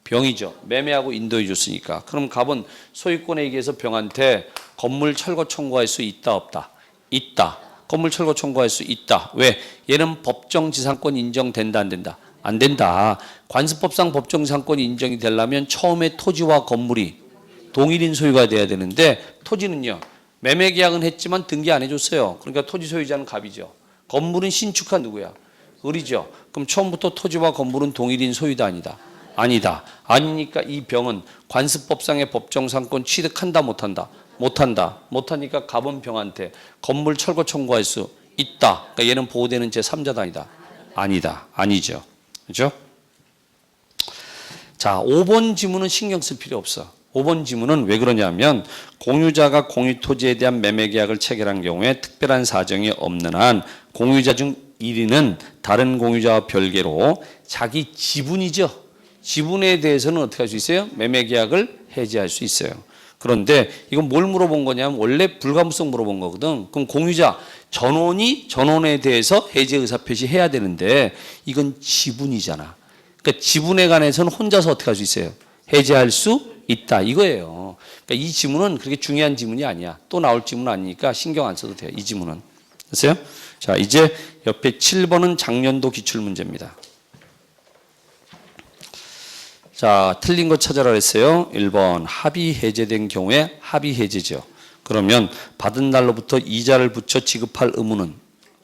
병이죠. 매매하고 인도해 줬으니까. 그럼 갑은 소유권에 의해서 병한테 건물 철거 청구할 수 있다 없다? 있다. 건물 철거 청구할 수 있다. 왜? 얘는 법정지상권 인정된다 안 된다? 안 된다. 관습법상 법정지상권이 인정이 되려면 처음에 토지와 건물이 동일인 소유가 돼야 되는데 토지는요. 매매 계약은 했지만 등기 안 해줬어요. 그러니까 토지 소유자는 갑이죠. 건물은 신축한 누구야? 을이죠. 그럼 처음부터 토지와 건물은 동일인 소유다 아니다? 아니다. 아니니까 이 병은 관습법상의 법정상권 취득한다 못한다? 못한다. 못하니까 갑은 병한테 건물 철거 청구할 수 있다. 그러니까 얘는 보호되는 제3자다 아니다? 아니다. 아니죠. 그렇죠? 자, 5번 지문은 신경 쓸 필요 없어. 5번 지문은 왜 그러냐면 공유자가 공유 토지에 대한 매매 계약을 체결한 경우에 특별한 사정이 없는 한 공유자 중 1인은 다른 공유자와 별개로 자기 지분이죠. 지분에 대해서는 어떻게 할 수 있어요? 매매 계약을 해지할 수 있어요. 그런데 이건 뭘 물어본 거냐면 원래 불가분성 물어본 거거든. 그럼 공유자 전원이 전원에 대해서 해지 의사 표시해야 되는데 이건 지분이잖아. 그러니까 지분에 관해서는 혼자서 어떻게 할 수 있어요? 해지할 수 있다 이거예요. 그러니까 이 지문은 그렇게 중요한 지문이 아니야. 또 나올 지문 아니니까 신경 안 써도 돼요. 이 지문은. 됐어요? 자, 이제 옆에 7번은 작년도 기출문제입니다. 자, 틀린 거 찾아라 그랬어요. 1번 합의 해제된 경우에 합의 해제죠. 그러면 받은 날로부터 이자를 붙여 지급할 의무는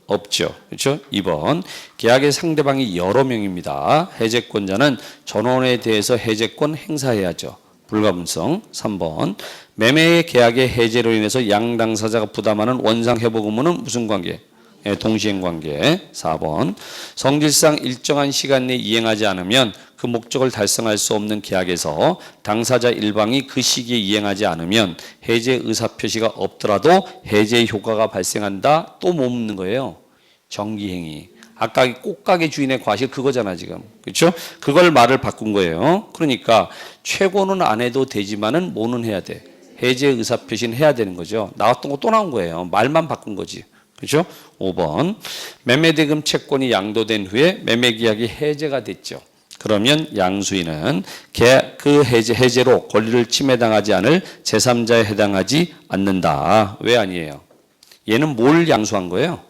없죠. 그렇죠? 2번 계약의 상대방이 여러 명입니다. 해제권자는 전원에 대해서 해제권 행사해야죠. 불가분성. 3번 매매의 계약의 해제로 인해서 양 당사자가 부담하는 원상 회복 의무는 무슨 관계? 동시행 관계. 4번 성질상 일정한 시간 내에 이행하지 않으면 그 목적을 달성할 수 없는 계약에서 당사자 일방이 그 시기에 이행하지 않으면 해제 의사 표시가 없더라도 해제 효과가 발생한다. 또 뭐 묻는 거예요? 정기행위. 아까 꽃가게 주인의 과실 그거잖아 지금. 그렇죠? 그걸 말을 바꾼 거예요. 그러니까 최고는 안 해도 되지만은 뭐는 해야 돼? 해제 의사 표시는 해야 되는 거죠. 나왔던 거 또 나온 거예요. 말만 바꾼 거지. 그렇죠? 5번 매매대금 채권이 양도된 후에 매매계약이 해제가 됐죠. 그러면 양수인은 그 해제로 권리를 침해당하지 않을 제3자에 해당하지 않는다. 왜 아니에요? 얘는 뭘 양수한 거예요?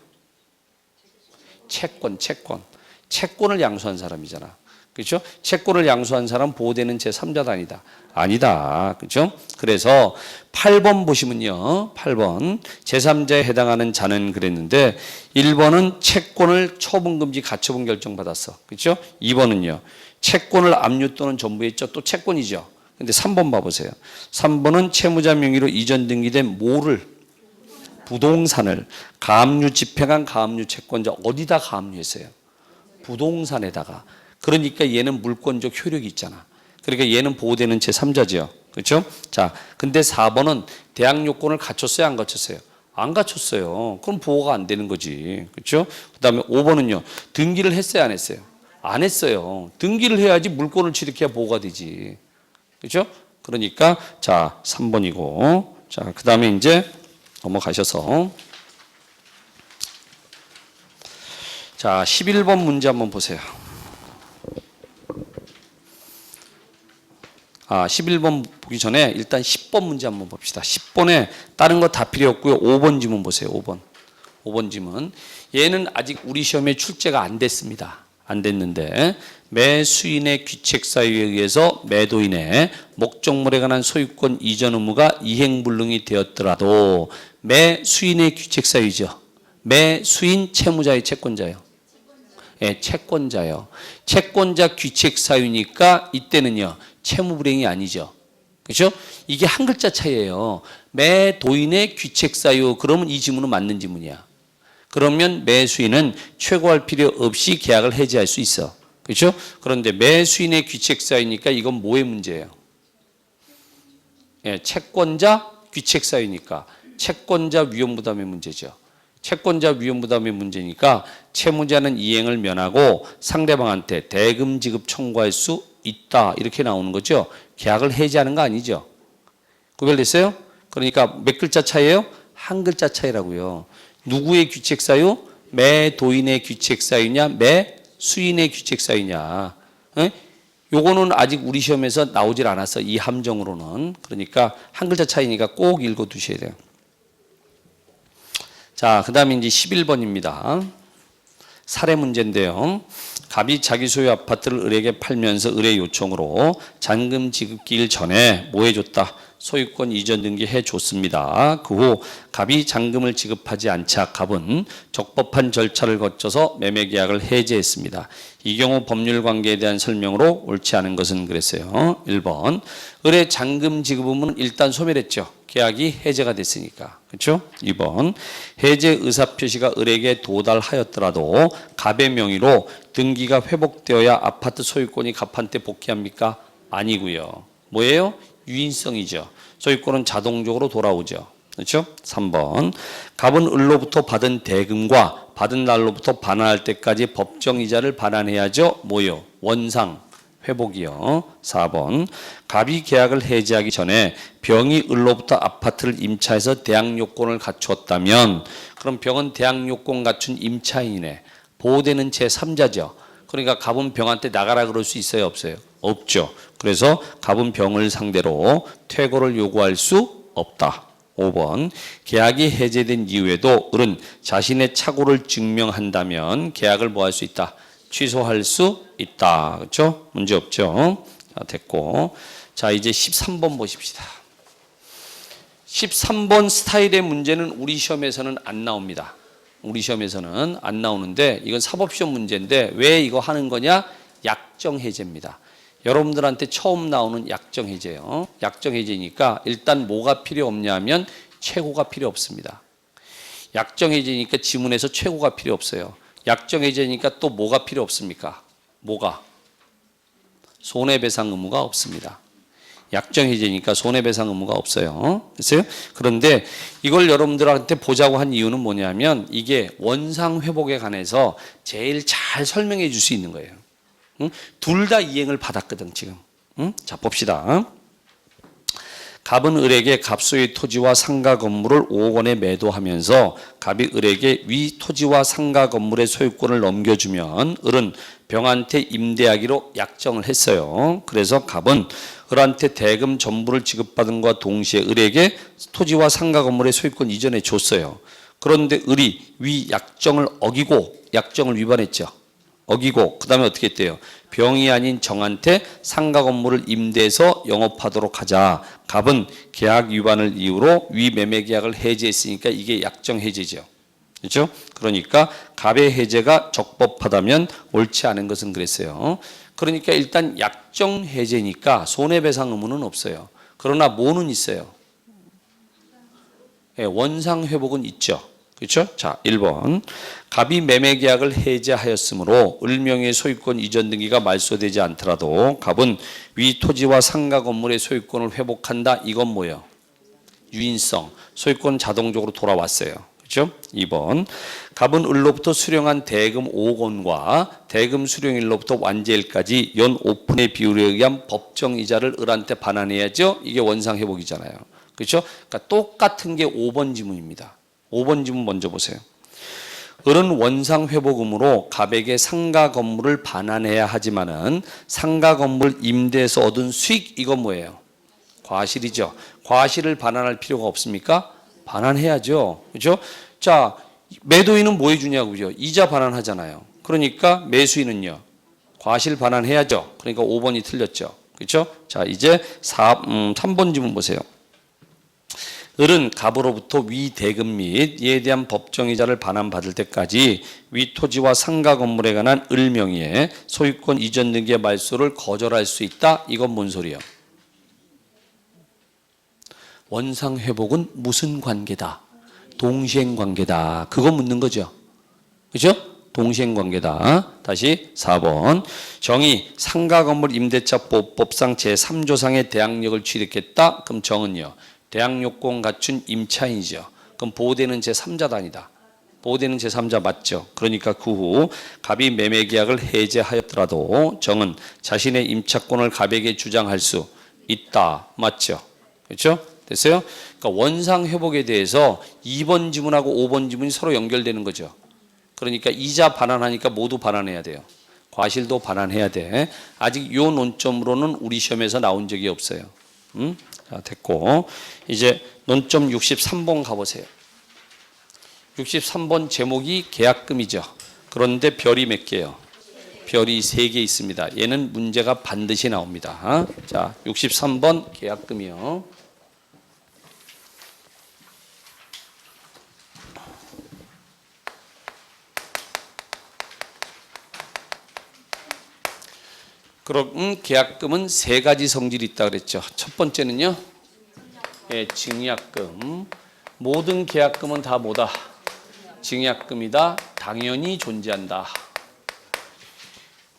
채권을 양수한 사람이잖아. 그렇죠? 채권을 양수한 사람 보호되는 제3자도 아니다. 아니다. 그렇죠? 그래서 8번 보시면요. 8번 제3자에 해당하는 자는 그랬는데 1번은 채권을 처분금지 가처분 결정받았어. 그렇죠? 2번은요. 채권을 압류 또는 전부했죠. 또 채권이죠. 근데 3번 봐보세요. 3번은 채무자 명의로 이전 등기된 뭐를? 부동산을 가압류 집행한 가압류 채권자 어디다 가압류했어요? 부동산에다가. 그러니까 얘는 물권적 효력이 있잖아. 그러니까 얘는 보호되는 제3자죠. 그렇죠? 자, 근데 4번은 대항 요건을 갖췄어요, 안 갖췄어요? 안 갖췄어요. 그럼 보호가 안 되는 거지. 그렇죠? 그다음에 5번은요. 등기를 했어요, 안 했어요? 안 했어요. 등기를 해야지 물권을 취득해야 보호가 되지. 그렇죠? 그러니까 자, 3번이고. 자, 그다음에 이제 넘어가셔서 자, 11번 문제 한번 보세요. 11번 보기 전에 일단 10번 문제 한번 봅시다. 10번에 다른 거 다 필요 없고요. 5번 지문 보세요. 5번 지문. 얘는 아직 우리 시험에 출제가 안 됐습니다. 안 됐는데 매수인의 귀책사유에 의해서 매도인의 목적물에 관한 소유권 이전 의무가 이행불능이 되었더라도 매수인의 귀책사유죠. 매수인 채무자의 채권자요. 예, 채권자요. 채권자 귀책사유니까 이때는요. 채무불이행이 아니죠. 그렇죠? 이게 한 글자 차이예요. 매도인의 귀책사유. 그러면 이 지문은 맞는 지문이야. 그러면 매수인은 최고할 필요 없이 계약을 해지할 수 있어. 그렇죠? 그런데 매수인의 귀책사유니까 이건 뭐의 문제예요? 예, 채권자 귀책사유니까 채권자 위험부담의 문제죠. 채권자 위험부담의 문제니까 채무자는 이행을 면하고 상대방한테 대금 지급 청구할 수 있다. 이렇게 나오는 거죠. 계약을 해지하는 거 아니죠. 구별됐어요? 그러니까 몇 글자 차이예요? 한 글자 차이라고요. 누구의 귀책사유? 매도인의 귀책사유냐? 매수인의 귀책사유냐? 에? 요거는 아직 우리 시험에서 나오질 않았어. 이 함정으로는. 그러니까 한 글자 차이니까 꼭 읽어두셔야 돼요. 자, 그 다음에 이제 11번입니다. 사례 문제인데요. 갑이 자기 소유 아파트를 을에게 팔면서 을의 요청으로 잔금 지급기일 전에 뭐 해줬다? 소유권 이전 등기해 줬습니다. 그 후 갑이 잔금을 지급하지 않자 갑은 적법한 절차를 거쳐서 매매 계약을 해제했습니다. 이 경우 법률 관계에 대한 설명으로 옳지 않은 것은 그랬어요. 1번 을의 잔금 지급 의무는 일단 소멸했죠. 계약이 해제가 됐으니까. 그렇죠? 2번 해제 의사 표시가 을에게 도달하였더라도 갑의 명의로 등기가 회복되어야 아파트 소유권이 갑한테 복귀합니까? 아니고요. 뭐예요? 유인성이죠. 소유권은 자동적으로 돌아오죠. 그렇죠? 3번 갑은 을로부터 받은 대금과 받은 날로부터 반환할 때까지 법정이자를 반환해야죠. 뭐요? 원상 회복이요. 4번 갑이 계약을 해지하기 전에 병이 을로부터 아파트를 임차해서 대항요건을 갖추었다면 그럼 병은 대항요건 갖춘 임차인에 보호되는 제3자죠. 그러니까 갑은 병한테 나가라 그럴 수 있어요? 없어요? 없죠. 그래서 갑은 병을 상대로 퇴고를 요구할 수 없다. 5번 계약이 해제된 이후에도 을은 자신의 착오를 증명한다면 계약을 뭐 할 수 있다? 취소할 수 있다. 그렇죠? 문제 없죠? 자, 됐고. 자, 이제 13번 보십시다. 13번 스타일의 문제는 우리 시험에서는 안 나옵니다. 우리 시험에서는 안 나오는데 이건 사법시험 문제인데 왜 이거 하는 거냐? 약정해제입니다. 여러분들한테 처음 나오는 약정해제요. 약정해제니까 일단 뭐가 필요 없냐 하면 최고가 필요 없습니다. 약정해제니까 지문에서 최고가 필요 없어요. 약정해제니까 또 뭐가 필요 없습니까? 뭐가? 손해배상 의무가 없습니다. 약정해제니까 손해배상 의무가 없어요. 됐어요? 그런데 이걸 여러분들한테 보자고 한 이유는 뭐냐면 이게 원상회복에 관해서 제일 잘 설명해 줄 수 있는 거예요. 응? 둘 다 이행을 받았거든 지금. 응? 자 봅시다. 갑은 을에게 갑소의 토지와 상가 건물을 5억 원에 매도하면서 갑이 을에게 위 토지와 상가 건물의 소유권을 넘겨주면 을은 병한테 임대하기로 약정을 했어요. 그래서 갑은 을한테 대금 전부를 지급받은 것과 동시에 을에게 토지와 상가 건물의 소유권 이전해 줬어요. 그런데 을이 위 약정을 어기고 약정을 위반했죠. 어기고 그 다음에 어떻게 했대요? 병이 아닌 정한테 상가 건물을 임대해서 영업하도록 하자. 갑은 계약 위반을 이유로 위 매매 계약을 해제했으니까 이게 약정 해제죠. 그렇죠? 그러니까 갑의 해제가 적법하다면 옳지 않은 것은 그랬어요. 그러니까 일단 약정 해제니까 손해배상 의무는 없어요. 그러나 뭐는 있어요? 네, 원상 회복은 있죠. 그렇죠? 자, 1번. 갑이 매매 계약을 해제하였으므로 을명의 소유권 이전 등기가 말소되지 않더라도 갑은 위 토지와 상가 건물의 소유권을 회복한다. 이건 뭐예요? 유인성. 소유권 자동적으로 돌아왔어요. 그렇죠? 2번. 갑은 을로부터 수령한 대금 5억 원과 대금 수령일로부터 완제일까지 연 5분의 비율에 의한 법정 이자를 을한테 반환해야죠. 이게 원상 회복이잖아요. 그렇죠? 그러니까 똑같은 게 5번 지문입니다. 5번 지문 먼저 보세요. 을은 원상 회복금으로 갑에게 상가 건물을 반환해야 하지만은 상가 건물 임대에서 얻은 수익 이건 뭐예요? 과실이죠. 과실을 반환할 필요가 없습니까? 반환해야죠. 그렇죠? 자, 매도인은 뭐 해주냐고요? 이자 반환하잖아요. 그러니까 매수인은요? 과실 반환해야죠. 그러니까 5번이 틀렸죠. 그렇죠? 자, 이제 3번 지문 보세요. 을은 갑으로부터 위 대금 및 이에 대한 법정이자를 반환받을 때까지 위 토지와 상가 건물에 관한 을 명의의 소유권 이전 등기의 말소를 거절할 수 있다. 이건 뭔 소리예요? 원상 회복은 무슨 관계다? 동시행 관계다. 그거 묻는 거죠. 그렇죠? 동시행 관계다. 다시 4번. 정이 상가 건물 임대차법 법상 제3조상의 대항력을 취득했다. 그럼 정은요? 대항요건 갖춘 임차인이죠. 그럼 보호되는 제3자단이다. 보호되는 제3자 맞죠. 그러니까 그 후 갑이 매매 계약을 해제하였더라도 정은 자신의 임차권을 갑에게 주장할 수 있다. 맞죠. 그렇죠? 됐어요? 그러니까 원상 회복에 대해서 2번 지문하고 5번 지문이 서로 연결되는 거죠. 그러니까 이자 반환하니까 모두 반환해야 돼요. 과실도 반환해야 돼. 아직 요 논점으로는 우리 시험에서 나온 적이 없어요. 자, 됐고 이제 논점 63번 가보세요. 63번 제목이 계약금이죠. 그런데 별이 몇 개요? 별이 3개 있습니다. 얘는 문제가 반드시 나옵니다. 자, 63번 계약금이요. 그럼 계약금은 세 가지 성질이 있다 그랬죠. 첫 번째는요. 예, 증약금. 모든 계약금은 다 뭐다? 증약금이다. 당연히 존재한다.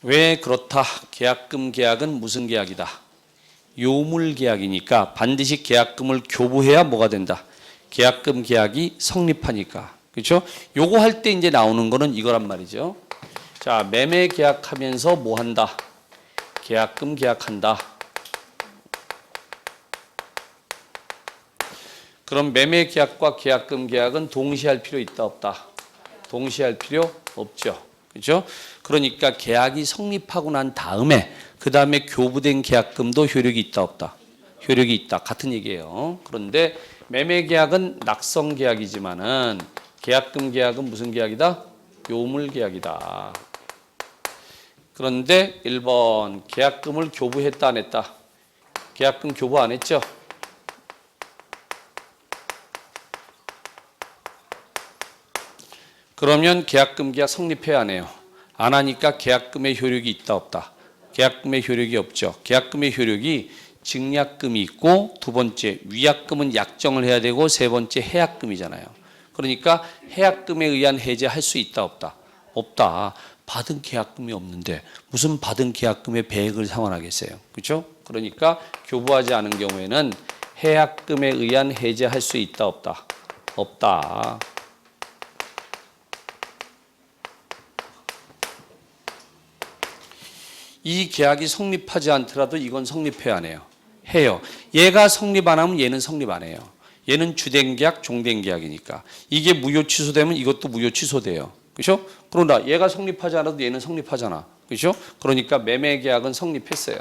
왜 그렇다? 계약금 계약은 무슨 계약이다? 요물 계약이니까 반드시 계약금을 교부해야 뭐가 된다? 계약금 계약이 성립하니까. 그렇죠? 요거 할 때 이제 나오는 거는 이거란 말이죠. 자, 매매 계약하면서 뭐 한다? 계약금 계약한다. 그럼 매매 계약과 계약금 계약은 동시에 할 필요 있다 없다? 동시에 할 필요 없죠. 그렇죠? 그러니까 계약이 성립하고 난 다음에 그 다음에 교부된 계약금도 효력이 있다 없다? 효력이 있다. 같은 얘기예요. 그런데 매매 계약은 낙성 계약이지만은 계약금 계약은 무슨 계약이다? 요물 계약이다. 그런데 1번 계약금을 교부했다 안 했다? 계약금 교부 안 했죠? 그러면 계약금 계약 성립해야 안 해요? 안 하니까 계약금의 효력이 있다 없다? 계약금의 효력이 없죠. 계약금의 효력이 증약금이 있고 두 번째 위약금은 약정을 해야 되고 세 번째 해약금이잖아요. 그러니까 해약금에 의한 해제할 수 있다 없다? 없다. 받은 계약금이 없는데 무슨 받은 계약금의 배액을 상환하겠어요. 그렇죠? 그러니까 교부하지 않은 경우에는 해약금에 의한 해제할 수 있다 없다? 없다. 이 계약이 성립하지 않더라도 이건 성립해야 안 해요. 해요. 얘가 성립 안 하면 얘는 성립 안 해요. 얘는 주된 계약, 종된 계약이니까. 이게 무효 취소되면 이것도 무효 취소돼요. 그렇죠? 그러나 얘가 성립하지 않아도 얘는 성립하잖아. 그렇죠? 그러니까 매매 계약은 성립했어요.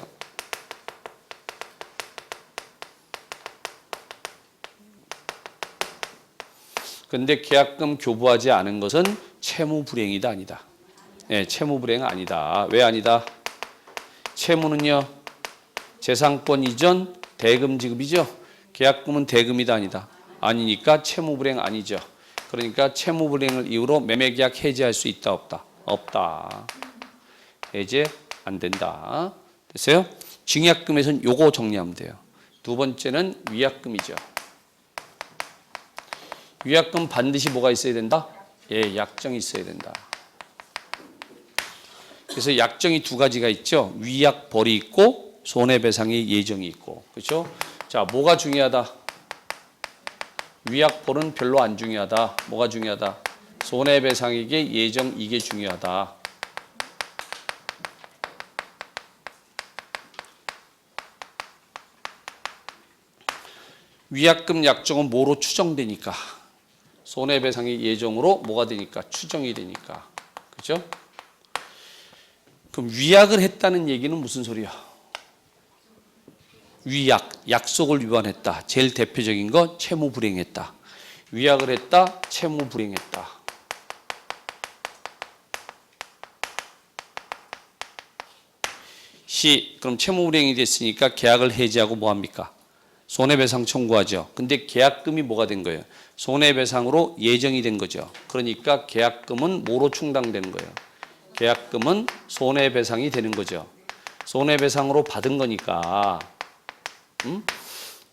근데 계약금 교부하지 않은 것은 채무 불이행이다 아니다? 네, 채무 불이행 아니다. 왜 아니다? 채무는요. 재산권 이전 대금 지급이죠. 계약금은 대금이다 아니다? 아니니까 채무 불이행 아니죠. 그러니까 채무 불이행을 이유로 매매 계약 해지할 수 있다 없다? 없다. 해제 안 된다. 됐어요? 증약금에서는 요거 정리하면 돼요. 두 번째는 위약금이죠. 위약금 반드시 뭐가 있어야 된다? 예, 약정이 있어야 된다. 그래서 약정이 두 가지가 있죠. 위약벌이 있고 손해배상의 예정이 있고. 그렇죠? 자, 뭐가 중요하다? 위약벌은 별로 안 중요하다. 뭐가 중요하다? 손해배상액의 예정 이게 중요하다. 위약금 약정은 뭐로 추정되니까? 손해배상의 예정으로 뭐가 되니까? 추정이 되니까. 그렇죠? 그럼 위약을 했다는 얘기는 무슨 소리야? 위약, 약속을 위반했다. 제일 대표적인 거 채무 불이행했다. 위약을 했다, 채무 불이행했다. 그럼 채무 불이행이 됐으니까 계약을 해지하고 뭐 합니까? 손해배상 청구하죠. 근데 계약금이 뭐가 된 거예요? 손해배상으로 예정이 된 거죠. 그러니까 계약금은 뭐로 충당되는 거예요? 계약금은 손해배상이 되는 거죠. 손해배상으로 받은 거니까.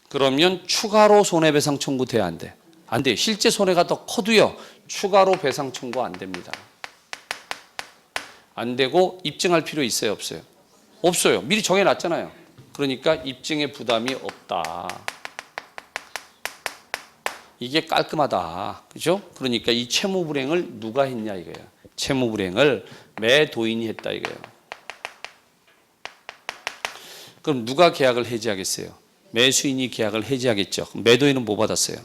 그러면 추가로 손해배상 청구돼야 안 돼? 안 돼요. 실제 손해가 더 커도요. 추가로 배상 청구 안 됩니다. 안 되고 입증할 필요 있어요? 없어요? 없어요. 미리 정해놨잖아요. 그러니까 입증의 부담이 없다. 이게 깔끔하다. 그죠? 그러니까 이 채무 불이행을 누가 했냐 이거예요. 채무 불이행을 매도인이 했다 이거예요. 그럼 누가 계약을 해지하겠어요? 매수인이 계약을 해지하겠죠. 매도인은 뭐 받았어요?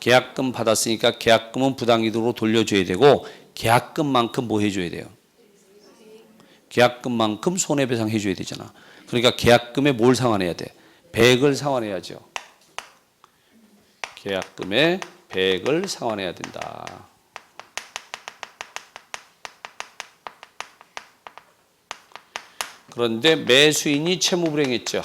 계약금 받았으니까 계약금은 부당이득으로 돌려줘야 되고 계약금만큼 뭐 해줘야 돼요? 계약금만큼 손해배상 해줘야 되잖아. 그러니까 계약금에 뭘 상환해야 돼? 배액을 상환해야죠. 계약금에 배액을 상환해야 된다. 그런데 매수인이 채무불이행했죠.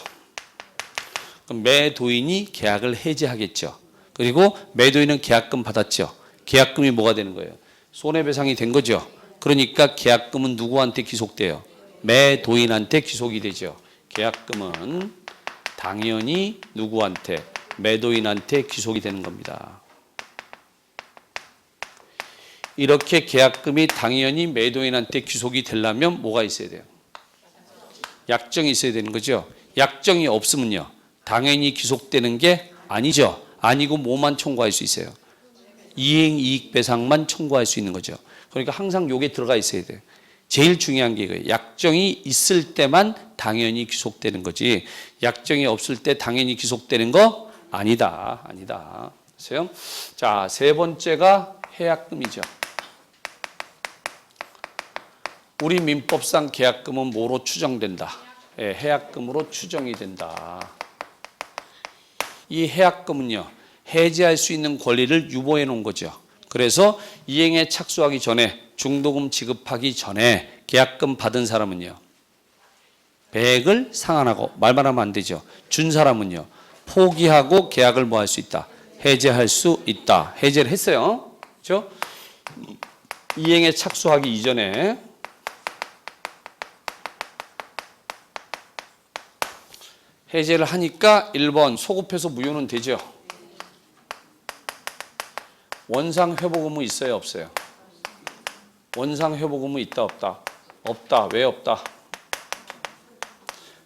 그럼 매도인이 계약을 해지하겠죠. 그리고 매도인은 계약금 받았죠. 계약금이 뭐가 되는 거예요? 손해배상이 된 거죠. 그러니까 계약금은 누구한테 기속돼요? 매도인한테 귀속이 되죠. 계약금은 당연히 누구한테? 매도인한테 귀속이 되는 겁니다. 이렇게 계약금이 당연히 매도인한테 귀속이 되려면 뭐가 있어야 돼요? 약정이 있어야 되는 거죠. 약정이 없으면요, 당연히 귀속되는 게 아니죠. 아니고 뭐만 청구할 수 있어요? 이행이익배상만 청구할 수 있는 거죠. 그러니까 항상 요게 들어가 있어야 돼요. 제일 중요한 게 이거예요. 약정이 있을 때만 당연히 귀속되는 거지, 약정이 없을 때 당연히 귀속되는 거 아니다. 아니다. 아세요? 자, 세 번째가 해약금이죠. 우리 민법상 계약금은 뭐로 추정된다? 예, 해약금으로 추정이 된다. 이 해약금은요, 해지할 수 있는 권리를 유보해 놓은 거죠. 그래서 이행에 착수하기 전에, 중도금 지급하기 전에 계약금 받은 사람은요, 배액을 상환하고, 말만 하면 안 되죠. 준 사람은요, 포기하고 계약을 뭐 할 수 있다? 해제할 수 있다. 해제를 했어요. 그렇죠? 이행에 착수하기 이전에 해제를 하니까 1번 소급해서 무효는 되죠. 원상 회복 의무 있어요, 없어요? 원상 회복 의무 있다, 없다? 없다. 왜 없다?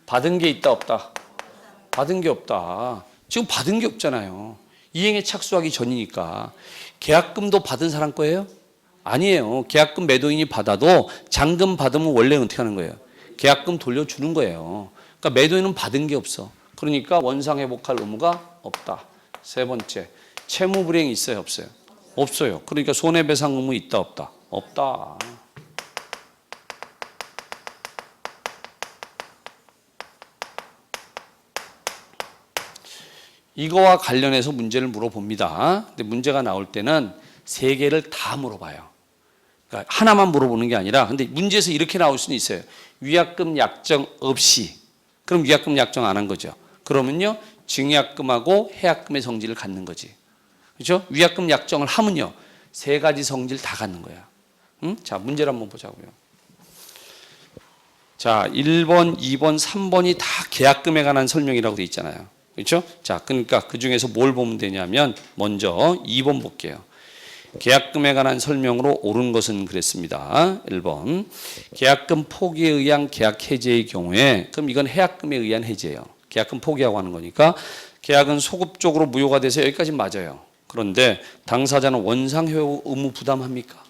받은 게 있다, 없다? 받은 게 없다. 지금 받은 게 없잖아요. 이행에 착수하기 전이니까. 계약금도 받은 사람 거예요? 아니에요. 계약금 매도인이 받아도 잔금 받으면 원래 어떻게 하는 거예요? 계약금 돌려주는 거예요. 그러니까 매도인은 받은 게 없어. 그러니까 원상 회복할 의무가 없다. 세 번째, 채무 불이행이 있어요, 없어요? 없어요. 그러니까 손해배상 의무 있다, 없다? 없다. 이거와 관련해서 문제를 물어봅니다. 근데 문제가 나올 때는 세 개를 다 물어봐요. 그러니까 하나만 물어보는 게 아니라, 근데 문제에서 이렇게 나올 수는 있어요. 위약금 약정 없이. 그럼 위약금 약정 안 한 거죠. 그러면요, 증약금하고 해약금의 성질을 갖는 거지. 그렇죠? 위약금 약정을 하면요, 세 가지 성질 다 갖는 거야. 응? 자, 문제를 한번 보자고요. 자, 1번, 2번, 3번이 다 계약금에 관한 설명이라고 돼 있잖아요. 그렇죠? 자, 그러니까 그 중에서 뭘 보면 되냐면 먼저 2번 볼게요. 계약금에 관한 설명으로 옳은 것은 그랬습니다. 1번, 계약금 포기에 의한 계약 해제의 경우에, 그럼 이건 해약금에 의한 해제예요. 계약금 포기하고 하는 거니까 계약은 소급적으로 무효가 돼서 여기까지는 맞아요. 그런데 당사자는 원상회복 의무 부담합니까?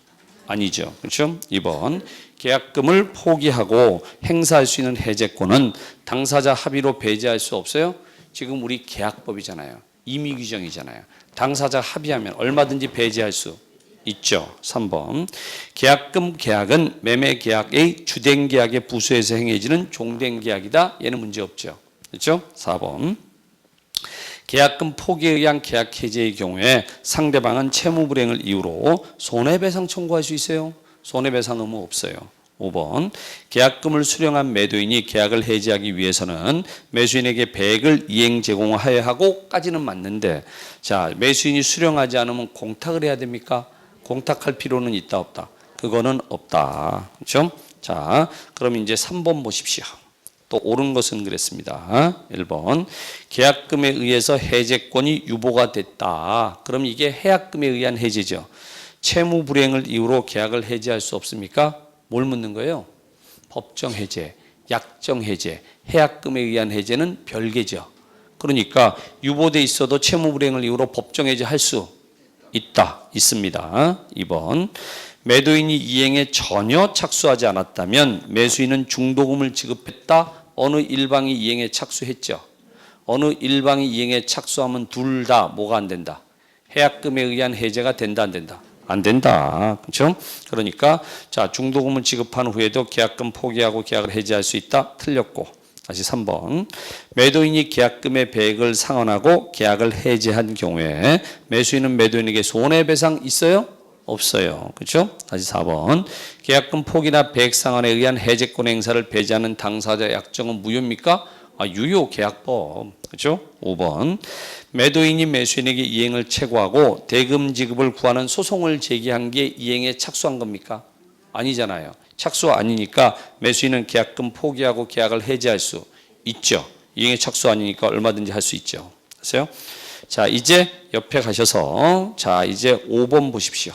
아니죠. 그렇죠? 2번, 계약금을 포기하고 행사할 수 있는 해제권은 당사자 합의로 배제할 수 없어요? 지금 우리 계약법이잖아요. 임의 규정이잖아요. 당사자 합의하면 얼마든지 배제할 수 있죠. 3번, 계약금 계약은 매매 계약의 주된 계약의 부수에서 행해지는 종된 계약이다. 얘는 문제 없죠. 그렇죠? 4번, 계약금 포기에 의한 계약 해제의 경우에 상대방은 채무 불이행을 이유로 손해배상 청구할 수 있어요? 손해배상 의무 없어요. 5번, 계약금을 수령한 매도인이 계약을 해지하기 위해서는 매수인에게 배액을 이행 제공하여야 하고까지는 맞는데, 자, 매수인이 수령하지 않으면 공탁을 해야 됩니까? 공탁할 필요는 있다, 없다? 그거는 없다. 그렇죠? 자, 그럼 이제 3번 보십시오. 또 옳은 것은 그랬습니다. 1번, 계약금에 의해서 해제권이 유보가 됐다. 그럼 이게 해약금에 의한 해제죠. 채무 불이행을 이유로 계약을 해지할 수 없습니까? 뭘 묻는 거예요? 법정 해제, 약정 해제, 해약금에 의한 해제는 별개죠. 그러니까 유보돼 있어도 채무 불이행을 이유로 법정 해제할 수 있다, 있습니다. 2번, 매도인이 이행에 전혀 착수하지 않았다면 매수인은 중도금을 지급했다. 어느 일방이 이행에 착수했죠. 어느 일방이 이행에 착수하면 둘 다 뭐가 안 된다? 해약금에 의한 해제가 된다, 안 된다? 안 된다. 그렇죠? 그러니까 자, 중도금을 지급한 후에도 계약금 포기하고 계약을 해지할 수 있다. 틀렸고. 다시 3번. 매도인이 계약금의 배액을 상환하고 계약을 해지한 경우에 매수인은 매도인에게 손해배상 있어요? 없어요. 그렇죠? 다시 4번. 계약금 포기나 배액 상환에 의한 해제권 행사를 배제하는 당사자 약정은 무효입니까? 유효 계약법. 그렇죠? 5번. 매도인이 매수인에게 이행을 최고하고 대금 지급을 구하는 소송을 제기한 게 이행에 착수한 겁니까? 아니잖아요. 착수 아니니까 매수인은 계약금 포기하고 계약을 해지할 수 있죠. 이행의 착수 아니니까 얼마든지 할 수 있죠. 그래서요. 자, 이제 옆에 가셔서 자, 이제 5번 보십시오.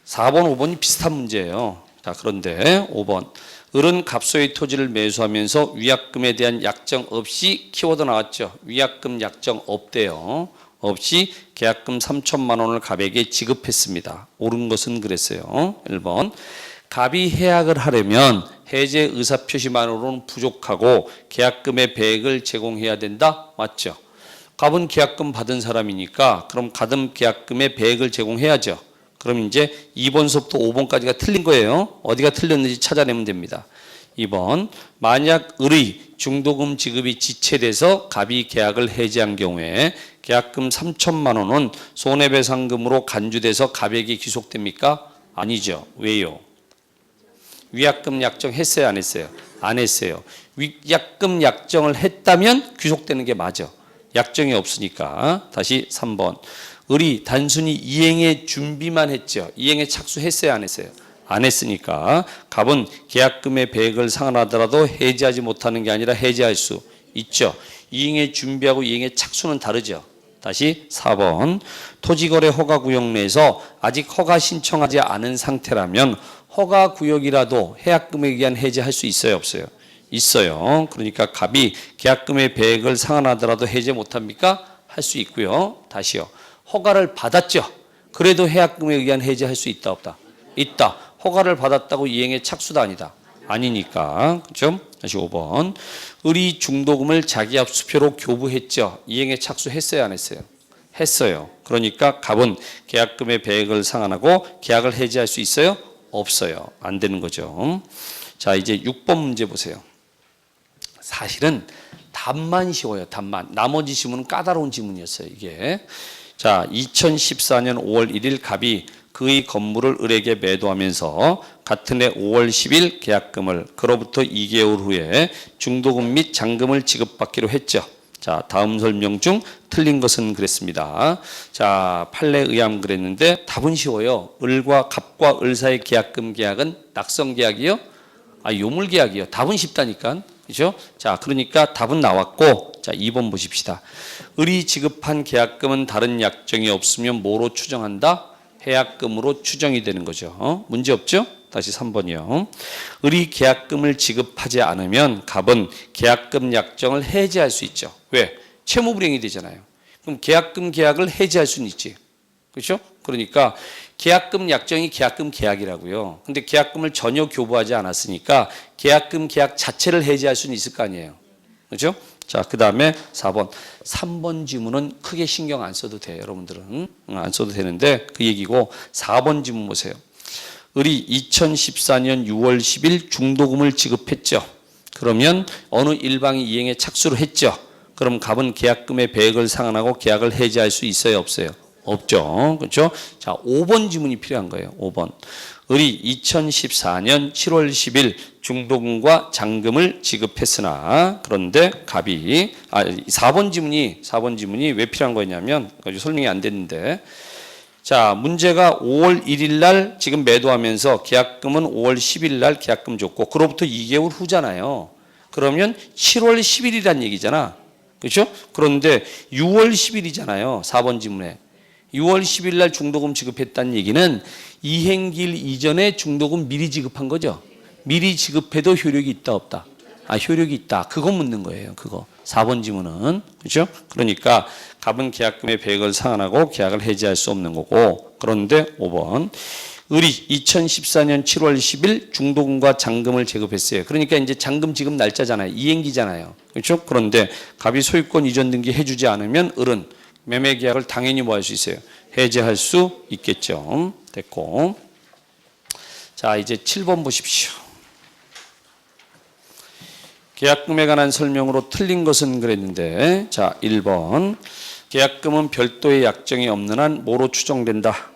4번, 5번이 비슷한 문제예요. 자, 그런데 5번. 을은 갑소의 토지를 매수하면서 위약금에 대한 약정 없이 키워드 나왔죠. 위약금 약정 없대요. 없이 계약금 3천만 원을 갑에게 지급했습니다. 옳은 것은 그랬어요. 1번. 갑이 해약을 하려면 해제 의사표시만으로는 부족하고 계약금의 배액을 제공해야 된다. 맞죠? 갑은 계약금 받은 사람이니까 그럼 받은 계약금의 배액을 제공해야죠. 그럼 이제 2번서부터 5번까지가 틀린 거예요. 어디가 틀렸는지 찾아내면 됩니다. 2번. 만약 을의 중도금 지급이 지체돼서 갑이 계약을 해지한 경우에 계약금 3천만 원은 손해배상금으로 간주돼서 갑에게 귀속됩니까? 아니죠. 왜요? 위약금 약정 했어요? 안 했어요? 안 했어요. 위약금 약정을 했다면 귀속되는 게 맞아. 약정이 없으니까. 다시 3번. 을이 단순히 이행의 준비만 했죠. 이행에 착수했어요? 안 했어요? 안 했으니까 갑은 계약금의 배액을 상환하더라도 해지하지 못하는 게 아니라 해지할 수 있죠. 이행의 준비하고 이행의 착수는 다르죠. 다시 4번. 토지거래 허가구역 내에서 아직 허가 신청하지 않은 상태라면 허가구역이라도 해약금에 의한 해지할 수 있어요? 없어요? 있어요. 그러니까 갑이 계약금의 배액을 상환하더라도 해지 못합니까? 할 수 있고요. 다시요. 허가를 받았죠. 그래도 해약금에 의한 해지할 수 있다 없다? 있다. 허가를 받았다고 이행의 착수도 아니다. 아니니까. 그렇죠? 다시 5번. 을이 중도금을 자기 압수표로 교부했죠. 이행의 착수했어요? 안 했어요? 했어요. 그러니까 갑은 계약금의 배액을 상환하고 계약을 해지할 수 있어요? 없어요. 안 되는 거죠. 자, 이제 6번 문제 보세요. 사실은 답만 쉬워요. 답만. 나머지 지문은 까다로운 지문이었어요. 이게. 자, 2014년 5월 1일 갑이 그의 건물을 을에게 매도하면서 같은 해 5월 10일 계약금을 그로부터 2개월 후에 중도금 및 잔금을 지급받기로 했죠. 자, 다음 설명 중 틀린 것은 그랬습니다. 자, 판례 의함 그랬는데 답은 쉬워요. 을과 갑과 을 사이 계약금 계약은 낙성 계약이요? 요물 계약이요. 답은 쉽다니까. 그죠? 자, 그러니까 답은 나왔고, 자, 2번 보십시다. 을이 지급한 계약금은 다른 약정이 없으면 뭐로 추정한다? 해약금으로 추정이 되는 거죠. 문제 없죠? 다시 3번이요. 을이 계약금을 지급하지 않으면 갑은 계약금 약정을 해지할 수 있죠. 왜? 채무불이행이 되잖아요. 그럼 계약금 계약을 해지할 수는 있지. 그렇죠? 그러니까 계약금 약정이 계약금 계약이라고요. 근데 계약금을 전혀 교부하지 않았으니까 계약금 계약 자체를 해지할 수는 있을 거 아니에요. 그렇죠? 자, 그 다음에 4번. 3번 지문은 크게 신경 안 써도 돼요. 여러분들은. 안 써도 되는데 그 얘기고 4번 지문 보세요. 을이 2014년 6월 10일 중도금을 지급했죠. 그러면 어느 일방이 이행에 착수를 했죠. 그럼 갑은 계약금의 배액을 상환하고 계약을 해지할 수 있어요? 없어요? 없죠. 그렇죠? 자, 5번 지문이 필요한 거예요. 5번. 을이 2014년 7월 10일 중도금과 잔금을 지급했으나 그런데 갑이 4번 지문이 왜 필요한 거냐면 설명이 안 됐는데 자, 문제가 5월 1일 날 지금 매도하면서 계약금은 5월 10일 날 계약금 줬고 그로부터 2개월 후잖아요. 그러면 7월 10일이란 얘기잖아. 그렇죠? 그런데 6월 10일이잖아요. 4번 지문에. 6월 10일 날 중도금 지급했다는 얘기는 이행기일 이전에 중도금 미리 지급한 거죠. 미리 지급해도 효력이 있다 없다? 효력이 있다. 그거 묻는 거예요. 그거. 4번 지문은. 그렇죠? 그러니까 갑은 계약금의 배액을 상환하고 계약을 해지할 수 없는 거고 그런데 5번. 을이 2014년 7월 10일 중도금과 잔금을 지급했어요. 그러니까 이제 잔금 지급 날짜잖아요. 이행기잖아요. 그렇죠? 그런데 갑이 소유권 이전 등기 해주지 않으면 을은 매매 계약을 당연히 뭐 할 수 있어요? 해지할 수 있겠죠. 됐고. 자, 이제 7번 보십시오. 계약금에 관한 설명으로 틀린 것은 그랬는데 자, 1번. 계약금은 별도의 약정이 없는 한 뭐로 추정된다?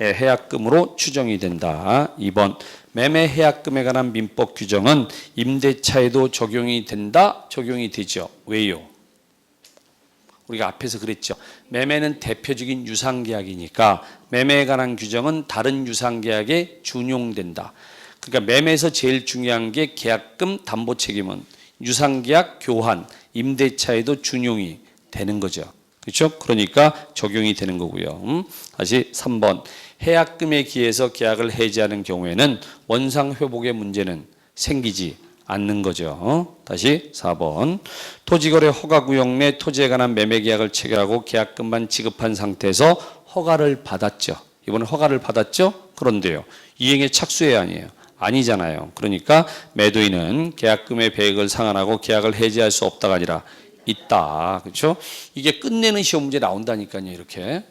해약금으로 추정이 된다. 2번. 매매 해약금에 관한 민법 규정은 임대차에도 적용이 된다? 적용이 되죠. 왜요? 우리가 앞에서 그랬죠. 매매는 대표적인 유상계약이니까 매매에 관한 규정은 다른 유상계약에 준용된다. 그러니까 매매에서 제일 중요한 게 계약금 담보 책임은 유상계약 교환, 임대차에도 준용이 되는 거죠. 그렇죠? 그러니까 적용이 되는 거고요. 다시 3번. 해약금에 기해서 계약을 해지하는 경우에는 원상 회복의 문제는 생기지 않는 거죠. 다시 4번. 토지거래 허가구역 내 토지에 관한 매매계약을 체결하고 계약금만 지급한 상태에서 허가를 받았죠. 이번에 허가를 받았죠? 그런데요. 이행의 착수해 아니에요. 아니잖아요. 그러니까 매도인은 계약금의 배액을 상환하고 계약을 해지할 수 없다가 아니라 있다. 그렇죠? 이게 끝내는 시험 문제 나온다니까요. 이렇게.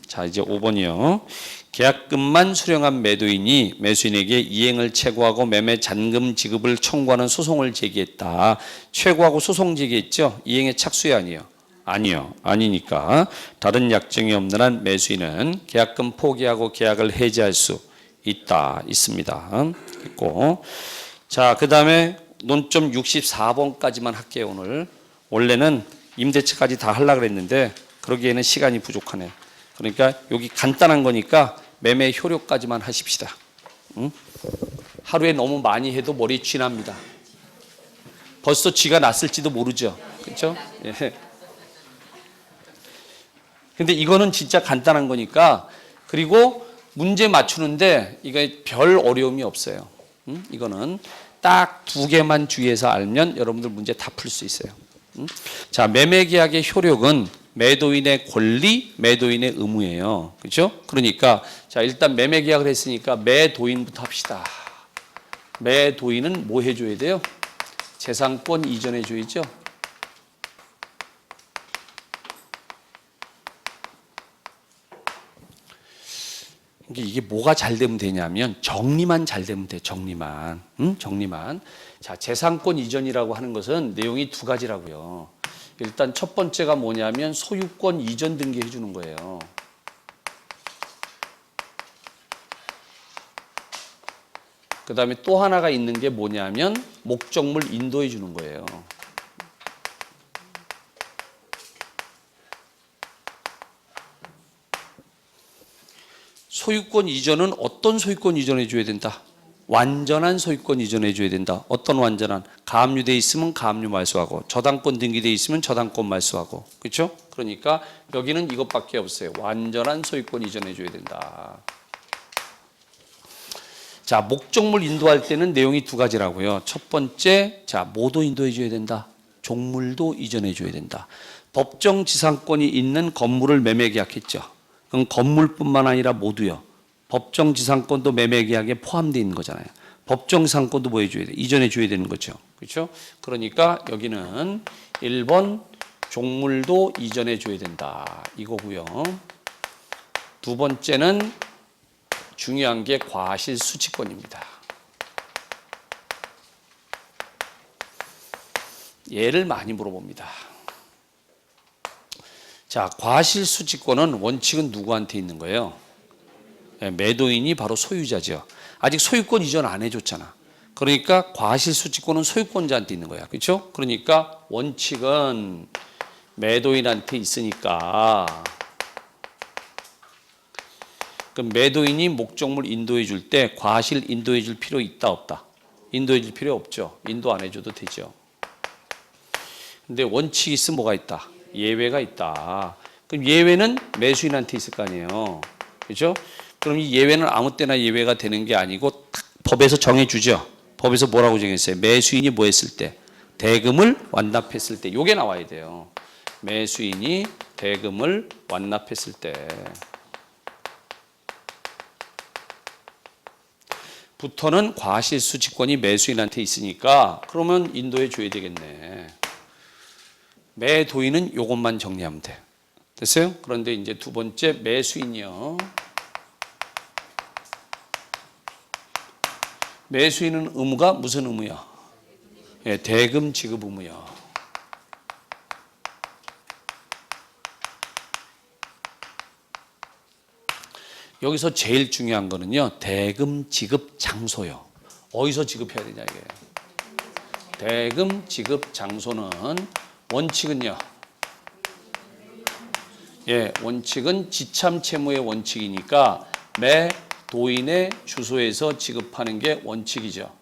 자, 이제 5번이요. 계약금만 수령한 매도인이 매수인에게 이행을 최고하고 매매 잔금 지급을 청구하는 소송을 제기했다. 최고하고 소송 제기했죠? 이행의 착수에 아니에요. 아니요. 아니니까 다른 약정이 없는 한 매수인은 계약금 포기하고 계약을 해지할 수 있다. 있습니다. 있고. 자, 그다음에 논점 64번까지만 할게요, 오늘. 원래는 임대차까지 다 하려고 그랬는데 그러기에는 시간이 부족하네. 그러니까 여기 간단한 거니까 매매 효력까지만 하십시다. 응? 하루에 너무 많이 해도 머리에 쥐 납니다. 벌써 쥐가 났을지도 모르죠. 그렇죠? 예. 근데 이거는 진짜 간단한 거니까. 그리고 문제 맞추는데 이게 별 어려움이 없어요. 이거는 딱 2개만 주의해서 알면 여러분들 문제 다 풀 수 있어요. 자, 매매계약의 효력은 매도인의 권리, 매도인의 의무예요. 그렇죠? 그러니까 자, 일단 매매계약을 했으니까 매도인부터 합시다. 매도인은 뭐 해줘야 돼요? 재산권 이전해 줘야죠. 이게 뭐가 잘 되면 되냐면 정리만 잘 되면 돼. 정리만. 정리만. 자, 재산권 이전이라고 하는 것은 내용이 2가지라고요. 일단 첫 번째가 뭐냐면 소유권 이전 등기해 주는 거예요. 그 다음에 또 하나가 있는 게 뭐냐면 목적물 인도해 주는 거예요. 소유권 이전은 어떤 소유권 이전해 줘야 된다? 완전한 소유권 이전해 줘야 된다. 어떤 완전한? 가압류돼 있으면 가압류 말소하고 저당권 등기돼 있으면 저당권 말소하고. 그렇죠? 그러니까 여기는 이것밖에 없어요. 완전한 소유권 이전해 줘야 된다. 자, 목적물 인도할 때는 내용이 2가지라고요. 첫 번째, 자, 뭐도 인도해 줘야 된다. 종물도 이전해 줘야 된다. 법정 지상권이 있는 건물을 매매 계약했죠. 그럼 건물뿐만 아니라 모두요. 법정 지상권도 매매 계약에 포함되어 있는 거잖아요. 법정 지상권도 뭐 해줘야 돼? 이전해 줘야 되는 거죠. 그렇죠? 그러니까 여기는 1번 종물도 이전해 줘야 된다. 이거고요. 2번째는 중요한 게 과실수취권입니다. 얘를 많이 물어봅니다. 자, 과실수취권은 원칙은 누구한테 있는 거예요? 매도인이 바로 소유자죠. 아직 소유권 이전 안 해줬잖아. 그러니까 과실수취권은 소유권자한테 있는 거야. 그렇죠? 그러니까 원칙은 매도인한테 있으니까 그럼 매도인이 목적물 인도해 줄 때 과실 인도해 줄 필요 있다 없다? 인도해 줄 필요 없죠. 인도 안 해줘도 되죠. 근데 원칙이 있으면 뭐가 있다? 예외가 있다. 그럼 예외는 매수인한테 있을 거 아니에요. 그렇죠? 그럼 이 예외는 아무 때나 예외가 되는 게 아니고 법에서 정해주죠. 법에서 뭐라고 정했어요? 매수인이 뭐 했을 때? 대금을 완납했을 때. 요게 나와야 돼요. 매수인이 대금을 완납했을 때. 부터는 과실수취권이 매수인한테 있으니까 그러면 인도해 줘야 되겠네. 매도인은 요것만 정리하면 돼. 됐어요? 그런데 이제 2번째 매수인이요. 매수인은 의무가 무슨 의무야? 예, 대금 지급 의무야. 여기서 제일 중요한 거는요. 대금 지급 장소요. 어디서 지급해야 되냐 이게. 대금 지급 장소는 원칙은요. 예, 원칙은 지참 채무의 원칙이니까 매 도인의 주소에서 지급하는 게 원칙이죠.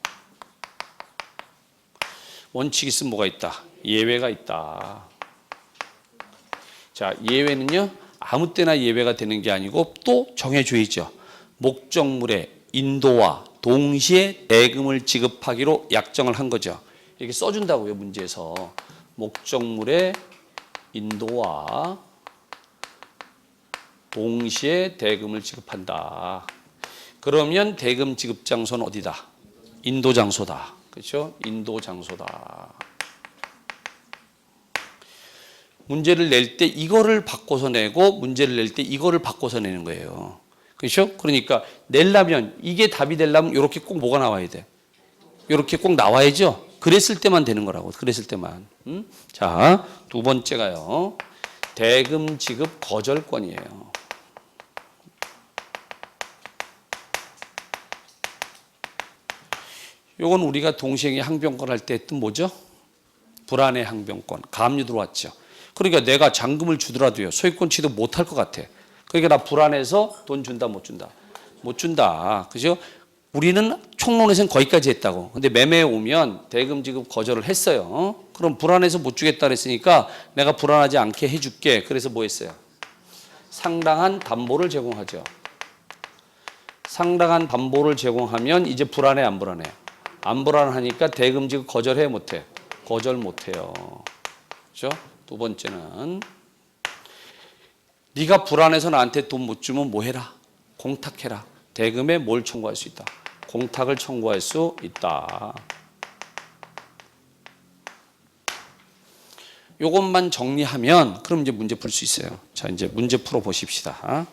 원칙이 있으면 뭐가 있다? 예외가 있다. 자, 예외는요, 아무 때나 예외가 되는 게 아니고 또 정해줘야죠. 목적물의 인도와 동시에 대금을 지급하기로 약정을 한 거죠. 이렇게 써준다고요, 문제에서. 목적물의 인도와 동시에 대금을 지급한다. 그러면 대금 지급 장소는 어디다? 인도 장소다. 그렇죠? 인도 장소다. 문제를 낼 때 이거를 바꿔서 내고 문제를 낼 때 이거를 바꿔서 내는 거예요. 그렇죠? 그러니까 내려면 이게 답이 되려면 이렇게 꼭 뭐가 나와야 돼? 이렇게 꼭 나와야죠. 그랬을 때만 되는 거라고. 그랬을 때만. 자, 두 번째가요. 대금 지급 거절권이에요. 요건 우리가 동시행의 항변권 할 때 했던 뭐죠? 불안의 항변권. 가압류 들어왔죠. 그러니까 내가 잔금을 주더라도요. 소유권 취득 못할 것 같아. 그러니까 나 불안해서 돈 준다 못 준다? 못 준다. 그죠? 우리는 총론에서는 거기까지 했다고. 근데 매매에 오면 대금 지급 거절을 했어요. 그럼 불안해서 못 주겠다 그랬으니까 내가 불안하지 않게 해줄게. 그래서 뭐 했어요? 상당한 담보를 제공하죠. 상당한 담보를 제공하면 이제 불안해 안 불안해? 안 불안하니까 대금 지급 거절해 못해? 거절 못해요. 그렇죠? 두 번째는 네가 불안해서 나한테 돈 못 주면 뭐 해라? 공탁해라. 대금에 뭘 청구할 수 있다? 공탁을 청구할 수 있다. 요것만 정리하면 그럼 이제 문제 풀 수 있어요. 자, 이제 문제 풀어 보십시다.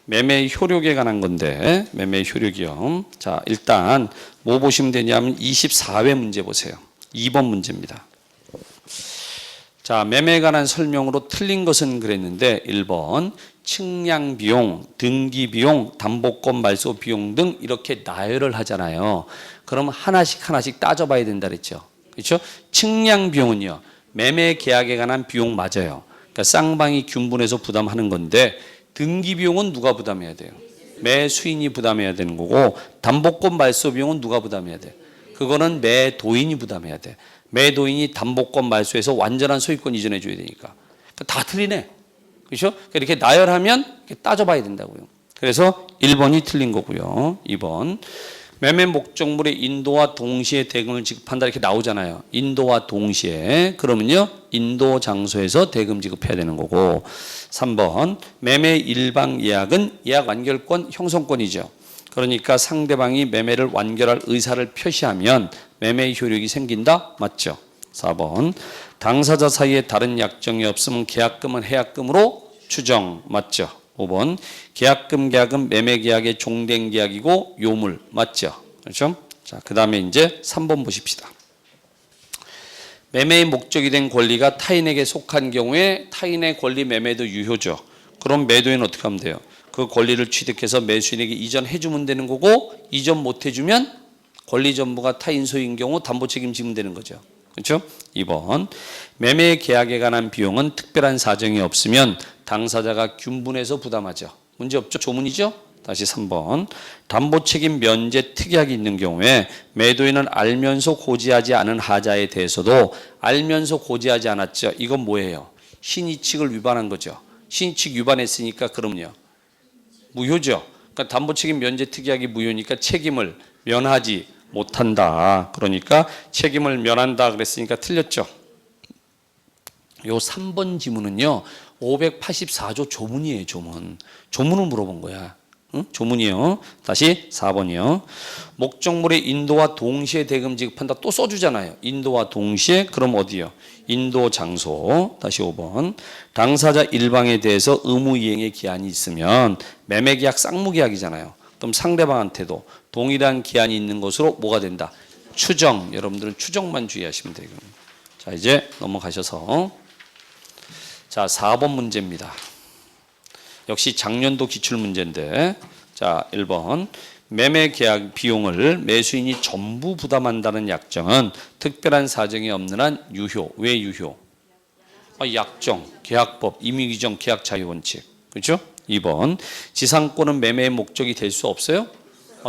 매매 효력에 관한 건데 매매 효력이요. 자, 일단 뭐 보시면 되냐면 24회 문제 보세요. 2번 문제입니다. 자, 매매에 관한 설명으로 틀린 것은 그랬는데 1번 측량 비용, 등기 비용, 담보권 말소 비용 등 이렇게 나열을 하잖아요. 그럼 하나씩 따져봐야 된다 그랬죠. 그렇죠? 측량 비용은요. 매매 계약에 관한 비용 맞아요. 그러니까 쌍방이 균분해서 부담하는 건데 등기 비용은 누가 부담해야 돼요? 매수인이 부담해야 되는 거고 담보권 말소 비용은 누가 부담해야 돼? 그거는 매도인이 부담해야 돼. 매도인이 담보권 말소해서 완전한 소유권 이전해 줘야 되니까. 그러니까 다 틀리네. 그렇죠? 이렇게 나열하면 이렇게 따져봐야 된다고요. 그래서 1번이 틀린 거고요. 2번 매매 목적물의 인도와 동시에 대금을 지급한다 이렇게 나오잖아요. 인도와 동시에. 그러면요. 인도 장소에서 대금 지급해야 되는 거고 3번 매매 일방 예약은 예약 완결권 형성권이죠. 그러니까 상대방이 매매를 완결할 의사를 표시하면 매매 효력이 생긴다. 맞죠? 4번 당사자 사이에 다른 약정이 없으면 계약금은 해약금으로 추정. 맞죠? 5번 계약금 계약은 매매 계약의 종된 계약이고 요물. 맞죠? 그렇죠? 자, 그다음에 이제 3번 보십시다. 매매의 목적이 된 권리가 타인에게 속한 경우에 타인의 권리 매매도 유효죠. 그럼 매도인은 어떻게 하면 돼요? 그 권리를 취득해서 매수인에게 이전해 주면 되는 거고 이전 못 해주면 권리 전부가 타인 소유인 경우 담보 책임 지면 되는 거죠. 그렇죠? 2번 매매 계약에 관한 비용은 특별한 사정이 없으면 당사자가 균분해서 부담하죠. 문제 없죠? 조문이죠? 다시 3번 담보 책임 면제 특약이 있는 경우에 매도인은 알면서 고지하지 않은 하자에 대해서도 알면서 고지하지 않았죠. 이건 뭐예요? 신의칙을 위반한 거죠. 신의칙 위반했으니까 그럼요. 무효죠. 그러니까 담보 책임 면제 특약이 무효니까 책임을 면하지 못한다. 그러니까 책임을 면한다 그랬으니까 틀렸죠. 요 3번 지문은요. 584조 조문이에요. 조문. 조문을 물어본 거야. 응? 조문이요. 다시 4번이요. 목적물의 인도와 동시에 대금 지급한다. 또 써주잖아요. 인도와 동시에. 그럼 어디요? 인도 장소. 다시 5번. 당사자 일방에 대해서 의무 이행의 기한이 있으면 매매계약 쌍무계약이잖아요. 그럼 상대방한테도 동일한 기한이 있는 것으로 뭐가 된다? 추정. 여러분들은 추정만 주의하시면 돼요. 자, 이제 넘어가셔서 자, 4번 문제입니다. 역시 작년도 기출문제인데 자, 1번 매매 계약 비용을 매수인이 전부 부담한다는 약정은 특별한 사정이 없는 한 유효. 왜 유효? 약정, 계약법, 임의규정, 계약 자유원칙. 그렇죠? 2번. 지상권은 매매의 목적이 될 수 없어요?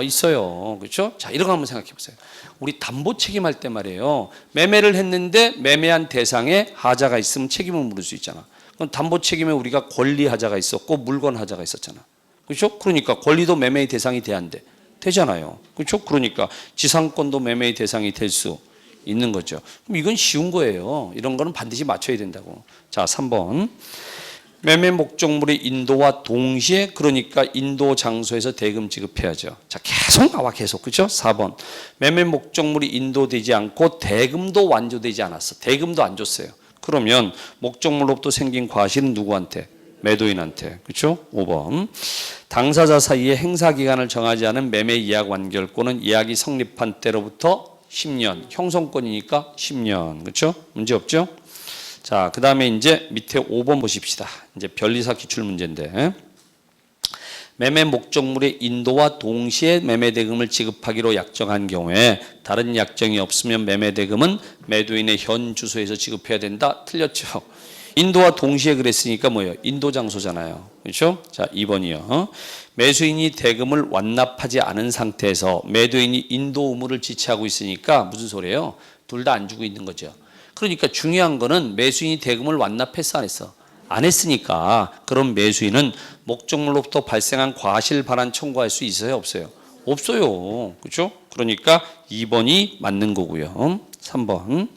있어요. 그렇죠? 자, 이런 거 한번 생각해 보세요. 우리 담보 책임할 때 말이에요. 매매를 했는데 매매한 대상에 하자가 있으면 책임을 물을 수 있잖아. 그럼 담보 책임에 우리가 권리 하자가 있었고 물건 하자가 있었잖아. 그렇죠? 그러니까 권리도 매매의 대상이 돼야 안 돼? 되잖아요. 그렇죠? 그러니까 지상권도 매매의 대상이 될 수 있는 거죠. 그럼 이건 쉬운 거예요. 이런 거는 반드시 맞춰야 된다고. 자, 3번. 매매 목적물의 인도와 동시에 그러니까 인도 장소에서 대금 지급해야죠. 자, 계속 나와 계속. 그렇죠? 4번. 매매 목적물이 인도되지 않고 대금도 완조되지 않았어. 대금도 안 줬어요. 그러면 목적물로부터 생긴 과실은 누구한테? 매도인한테. 그렇죠? 5번. 당사자 사이에 행사 기간을 정하지 않은 매매 예약 완결권은 예약이 성립한 때로부터 10년. 형성권이니까 10년. 그렇죠? 문제 없죠? 자, 그 다음에 이제 밑에 5번 보십시다. 이제 변리사 기출 문제인데. 매매 목적물의 인도와 동시에 매매 대금을 지급하기로 약정한 경우에 다른 약정이 없으면 매매 대금은 매도인의 현 주소에서 지급해야 된다. 틀렸죠. 인도와 동시에 그랬으니까 뭐예요? 인도 장소잖아요. 그렇죠? 자, 2번이요. 매수인이 대금을 완납하지 않은 상태에서 매도인이 인도 의무를 지체하고 있으니까 무슨 소리예요? 둘 다 안 주고 있는 거죠. 그러니까 중요한 거는 매수인이 대금을 완납했어 안 했어? 안 했으니까 그럼 매수인은 목적물로부터 발생한 과실 반환 청구할 수 있어요 없어요? 없어요. 그렇죠? 그러니까 2번이 맞는 거고요. 3번.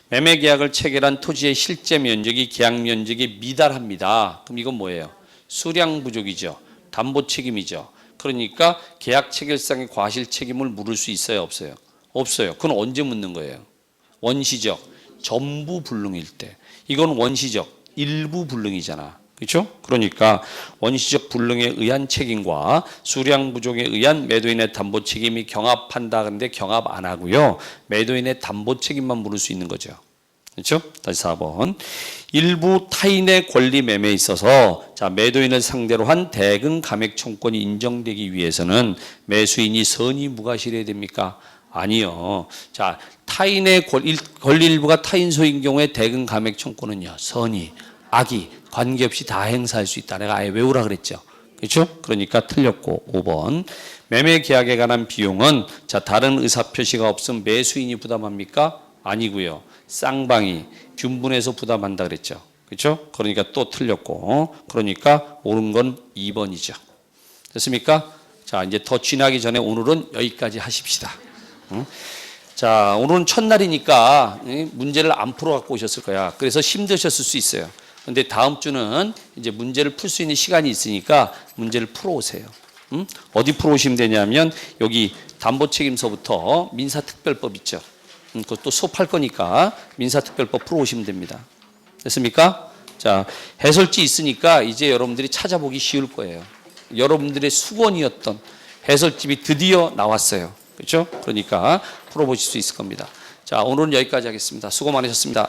매매 계약을 체결한 토지의 실제 면적이 계약 면적에 미달합니다. 그럼 이건 뭐예요? 수량 부족이죠. 담보 책임이죠. 그러니까 계약 체결상의 과실 책임을 물을 수 있어요 없어요? 없어요. 그건 언제 묻는 거예요? 원시적 전부 불능일 때. 이건 원시적 일부 불능이잖아. 그렇죠? 그러니까 원시적 불능에 의한 책임과 수량 부족에 의한 매도인의 담보 책임이 경합한다. 근데 경합 안 하고요. 매도인의 담보 책임만 물을 수 있는 거죠. 그렇죠? 다시 4번. 일부 타인의 권리 매매에 있어서 자, 매도인을 상대로 한 대금 감액 청구권이 인정되기 위해서는 매수인이 선의 무과실해야 됩니까? 아니요. 자, 타인의 권리 일부가 타인 소유인 경우에 대금 감액 청구권은요. 선의, 악의 관계없이 다 행사할 수 있다. 내가 아예 외우라 그랬죠. 그렇죠? 그러니까 틀렸고 5번. 매매 계약에 관한 비용은 자, 다른 의사 표시가 없음 매수인이 부담합니까? 아니고요. 쌍방이 균분해서 부담한다 그랬죠. 그렇죠? 그러니까 또 틀렸고. 그러니까 옳은 건 2번이죠. 됐습니까? 자, 이제 더 진하기 전에 오늘은 여기까지 하십시다. 자, 오늘은 첫날이니까 문제를 안 풀어 갖고 오셨을 거야. 그래서 힘드셨을 수 있어요. 근데 다음 주는 이제 문제를 풀 수 있는 시간이 있으니까 문제를 풀어 오세요. 어디 풀어 오시면 되냐면 여기 담보책임서부터 민사특별법 있죠. 그것도 수업할 거니까 민사특별법 풀어 오시면 됩니다. 됐습니까? 자, 해설지 있으니까 이제 여러분들이 찾아보기 쉬울 거예요. 여러분들의 수건이었던 해설집이 드디어 나왔어요. 그렇죠? 그러니까 풀어보실 수 있을 겁니다. 자, 오늘은 여기까지 하겠습니다. 수고 많으셨습니다.